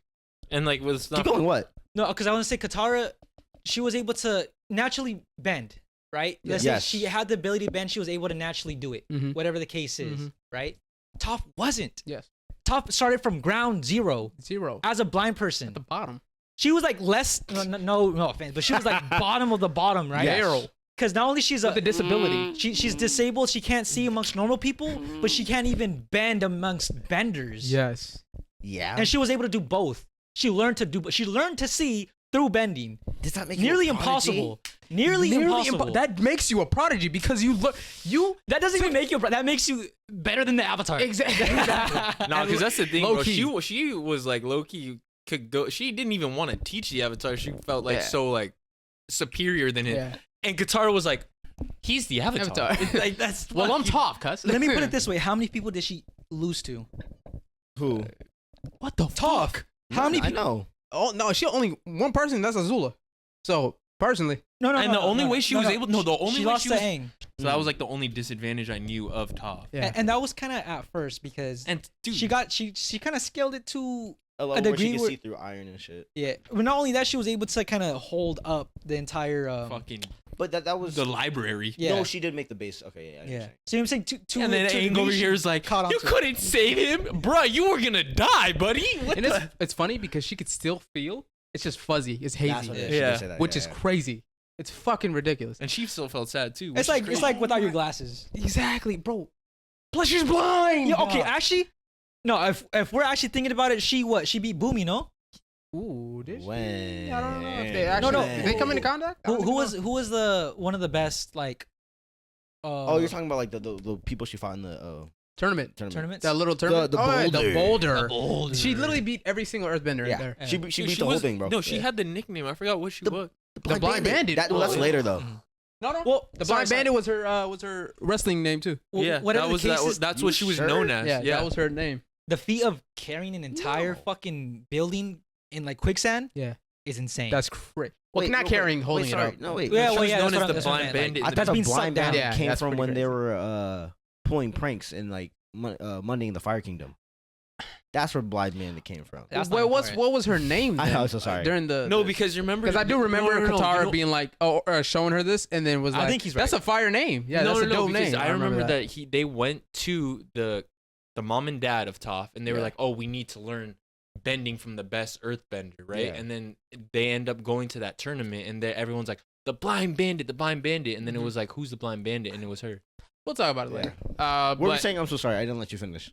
And like with Keep going. What? No, because I want to say Katara, she was able to naturally bend, right? Let's say she had the ability to bend. She was able to naturally do it, whatever the case is, right? Toph wasn't. Yes. Toph started from ground zero as a blind person at the bottom. She was like no offense, but she was like bottom of the bottom, right? Yes. Because not only she's with a disability, she's disabled. She can't see amongst normal people, but she can't even bend amongst benders. Yes. Yeah. And she was able to do both. She learned to see through bending. Does that make nearly you a impossible? Nearly impossible. That makes you a prodigy because that doesn't even make you that makes you better than the Avatar. Exactly. No, because that's the thing, bro. She was like low key could go. She didn't even want to teach the Avatar. She felt like so like superior than him. Yeah. And Katara was like, he's the Avatar. Like that's well, I'm Toph, cuz. Let me put it this way: how many people did she lose to? Who? What the fuck? How many people? I know. Oh no, she only one person. That's Azula. So personally, no. And the only way she was able, the only she way lost she to was. Aang. So that was like the only disadvantage I knew of Toph. Yeah. And that was kind of at first because dude, she kind of scaled it to a level where she could see through iron and shit. Yeah, but not only that, she was able to kind of hold up the entire fucking. But that was the library. Yeah. No, she did make the base. Okay, yeah. So I'm saying two. And then Aang over here is like, you couldn't save him, bruh. You were gonna die, buddy. And it's funny because she could still feel. It's just fuzzy. It's hazy. Which is crazy. It's fucking ridiculous. And she still felt sad too. It's like without your glasses. Exactly, bro. Plus she's blind. Yeah, okay, actually, no. If we're actually thinking about it, she beat Boomy, no? Ooh, did she? When? I don't know if they actually. Did they come into contact? Who was the one of the best like? You're talking about like the people she fought in the tournament. That little tournament. The boulder. She literally beat every single Earthbender right there. She beat the whole thing, bro. No, she had the nickname. I forgot what she was. The Blind Bandit. That's later though. No. Well, the Blind Bandit was her wrestling name too. Well, yeah, that's what she was known as. Yeah, that was her name. The feat of carrying an entire fucking building in like quicksand. Yeah. Is insane. That's crazy. Well, not carrying, holding it up. No, wait. Yeah, she was known as the the Blind Bandit. I thought the Blind Bandit came from when crazy. they were pulling pranks in like Monday in the Fire Kingdom. That's where Blind Bandit came from. What was her name? Then? I'm so sorry. During because you remember. Because I do remember Katara being like, showing her this, and then was like, I think he's right. That's a fire name. Yeah, that's a dope name. I remember that they went to the mom and dad of Toph, and they were like, oh, we need to learn bending from the best earthbender, right? And then they end up going to that tournament, and everyone's like, the Blind Bandit, and then it was like, who's the Blind Bandit? And it was her. We'll talk about it later. What were you saying? I'm so sorry, I didn't let you finish.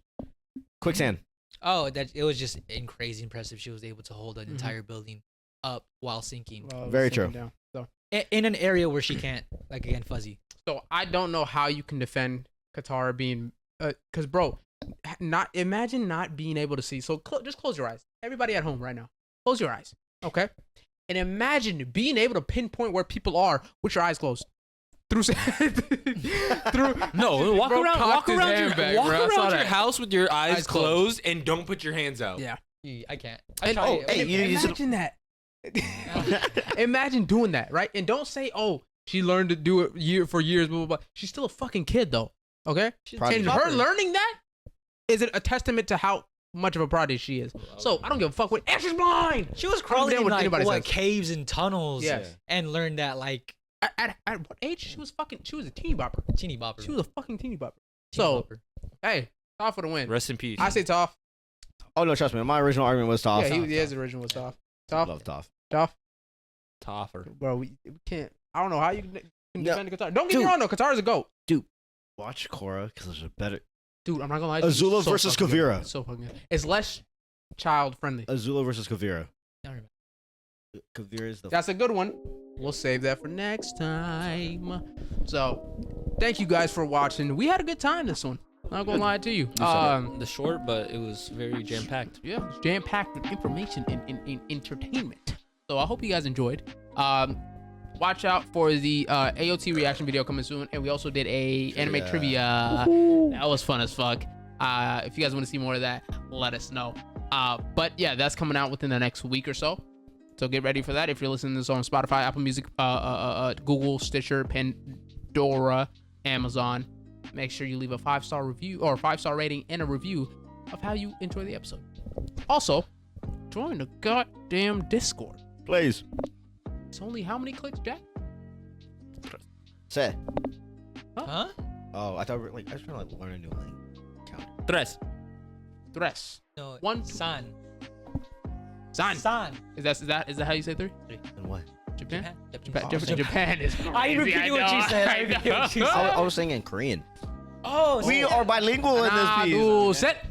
Quicksand. Oh, that it was just crazy impressive. She was able to hold an entire building up while sinking. Very true. Down, so. In an area where she can't, like again, fuzzy. So I don't know how you can defend Katara being, because bro, imagine not being able to see. So just close your eyes. Everybody at home right now, close your eyes, okay? And imagine being able to pinpoint where people are with your eyes closed. Walk around your house with your eyes closed and don't put your hands out. Yeah, I can't. Imagine that. Imagine doing that, right? And don't say, "Oh, she learned to do it for years." Blah blah blah. She's still a fucking kid, though. Okay, and her learning that is a testament to how much of a prodigy she is. So I don't give a fuck what. She's blind. She was crawling in like caves and tunnels. And learned that like. At what age? She was a teeny bopper. Teeny bopper. She was a fucking teeny bopper. Hey, Toph for the win. Rest in peace. I say Toph. Oh no, trust me. My original argument was Toph. Yeah, his original was Toph. Toph. Love Toph. Topher. Bro, we can't. I don't know how you can defend Katara. Don't get me wrong though. Katara's a goat. Dude, watch Korra because there's a better. Dude, I'm not gonna lie. Azula versus Kavira. So fucking good. It's less child friendly. Azula versus Kavira. Kavira is That's a good one. We'll save that for next time. So, thank you guys for watching. We had a good time this one. Not gonna lie to you. The short, but it was very jam packed. Yeah, it's jam packed with information and entertainment. So I hope you guys enjoyed. watch out for the AOT reaction video coming soon, and we also did a anime trivia. That was fun as fuck. If you guys want to see more of that, let us know. But yeah, that's coming out within the next week or so. So get ready for that. If you're listening to this on Spotify, Apple Music, Google, Stitcher, Pandora, Amazon, make sure you leave a 5-star review or 5-star rating and a review of how you enjoy the episode. Also, join the goddamn Discord. Please. It's only how many clicks, Jack? Say. Huh? Oh, I thought I was trying to learn a new language. Count. Tres. No. One. San. San. Is that how you say 3? And what? Japan? Japan. Japan is crazy. I repeated what you said. I was saying in Korean. Oh, We are bilingual in this piece. Set.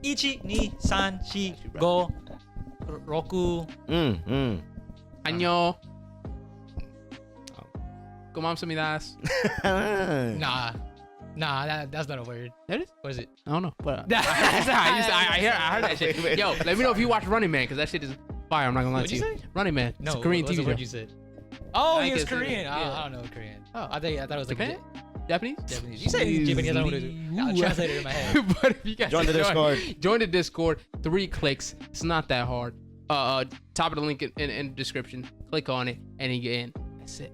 Ichi, ni, san, shi, go, roku. Annyeong. Gomamsamidas. Nah, that's not a word. That is? What is it? I don't know. But I heard that shit. Wait. Yo, let me know if you watch Running Man, because that shit is fire. I'm not gonna lie to you. What'd you say? Running Man. No, It's a Korean what's TV the word show. you said? Oh, I he was guess it- Korean. yeah. I don't know Korean. Oh. I thought it was like Japan? Japanese? Japanese. You said Japanese. I don't know what I'll translate it in my head. But if you guys Join the Discord. Join the Discord. 3 clicks. It's not that hard. Top of the link in the description. Click on it and you get in. That's it.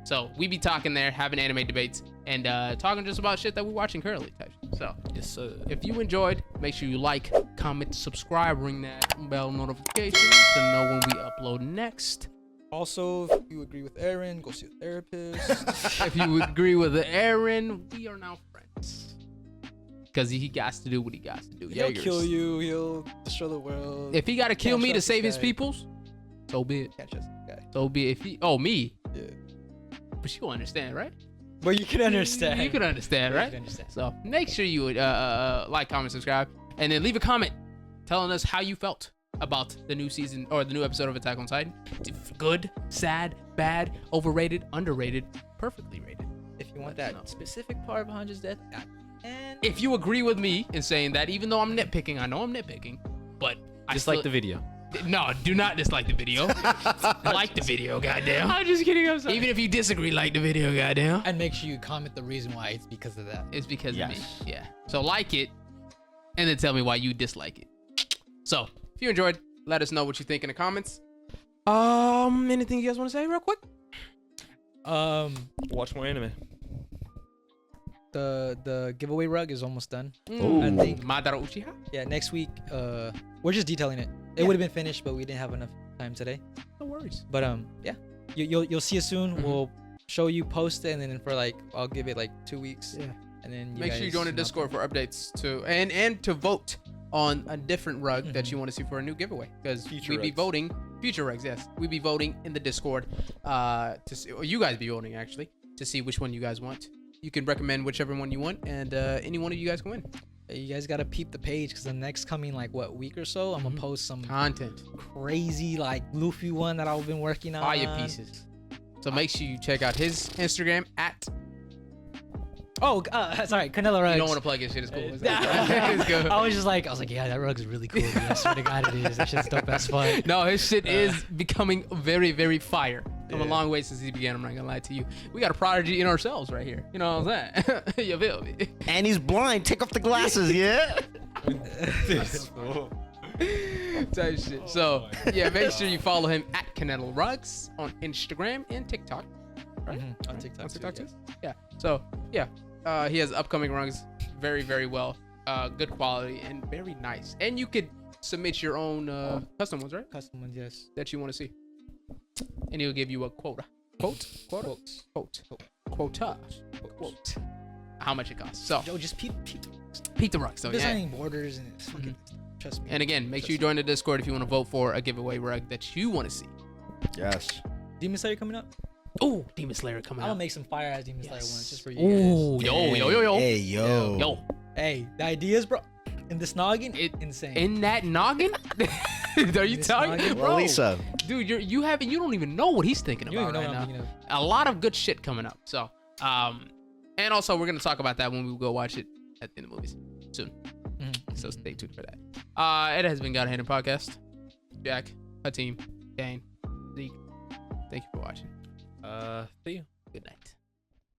So we be talking there, having anime debates, and talking just about shit that we're watching currently. Type. So Yes, sir. if you enjoyed, make sure you like, comment, subscribe, ring that bell notification to know when we upload next. Also, if you agree with Eren, go see a therapist. If you agree with Eren, we are now friends. Because he got to do what he got to do. He'll Jaegers. kill you. He'll destroy the world. If he got to kill Can't me to trust save this his guy. peoples, so be it. Can't trust this guy. So be it. If he, me. Yeah. But you understand, right? But you can understand. You can understand, You right? can understand. So make sure you like, comment, subscribe, and then leave a comment telling us how you felt about the new season or the new episode of Attack on Titan. Good, sad, bad, overrated, underrated, perfectly rated. If you want Let us that know. specific part of Hanja's death, and If you agree with me in saying that, even though I'm nitpicking, I know I'm nitpicking, but I Dislike still, the video. No, do not dislike the video. Like the video, goddamn. I'm just kidding. I'm sorry. Even if you disagree, like the video, goddamn. and make sure you comment the reason why it's because of that. It's because of me. Yes. Yeah. So like it, and then tell me why you dislike it. So if you enjoyed, let us know what you think in the comments. Anything you guys want to say real quick? Watch more anime. The giveaway rug is almost done. Ooh. I think Madara Uchiha? yeah, next week we're just detailing it. It would have been finished, but we didn't have enough time today. No worries. But yeah, you'll see it soon. Mhm. We'll show you, post it, and then for like I'll give it like 2 weeks. Yeah. And then Make sure you guys join the know. Discord for updates too, and to vote on a different rug that you want to see for a new giveaway, because Future we be rugs. voting future rugs. Yes, we be voting in the Discord to see, or you guys be voting actually to see which one you guys want. You can recommend whichever one you want, and any one of you guys can win. You guys gotta peep the page because the next coming like week or so, I'm gonna post some Content, crazy like Luffy one that I've been working on. fire pieces. So make sure you check out his Instagram at. Oh, sorry, Canelo Rugs. You don't want to plug his shit. It's cool. It's I good. was like, yeah, that rug is really cool. Dude. I swear to God, it is. That shit's dope as fuck. No, his shit is becoming very, very fire. Come a Yeah. long way since he began. I'm not gonna lie to you. We got a prodigy in ourselves right here. You know what I'm saying? You feel me? And he's blind. Take off the glasses, yeah? Type shit. So yeah, make sure you follow him at Canelo Rugs on Instagram and TikTok. Right? On TikTok, On TikTok too, too. Yeah. So yeah, he has upcoming rugs very, very well. Good quality and very nice. And you could submit your own custom ones, right? Custom ones, yes. That you want to see. And he'll give you a quota. Quota. How much it costs. So Yo, just peep. peep the rug. So yeah. Designing borders and it's fucking, trust me. And again, make sure you join the Discord if you want to vote for a giveaway rug that you want to see. Yes. Demon Slayer coming up. Oh, Demon Slayer coming I'm out. gonna make some fire ass Demon Slayer Yes. ones just for you Ooh, guys. yo. Hey, yo. Yo, Hey, the ideas, bro. In this noggin, insane. in that noggin? Are you This telling noggin? bro? Lisa. Dude, you don't even know what he's thinking you don't about even know right what now. I'm thinking of. A lot of good shit coming up. So, and also we're gonna talk about that when we go watch it at the end of the movies soon. So stay tuned for that. It has been God Handed Podcast. Jack, Hateem, Dane, Zeke. Thank you for watching. See you.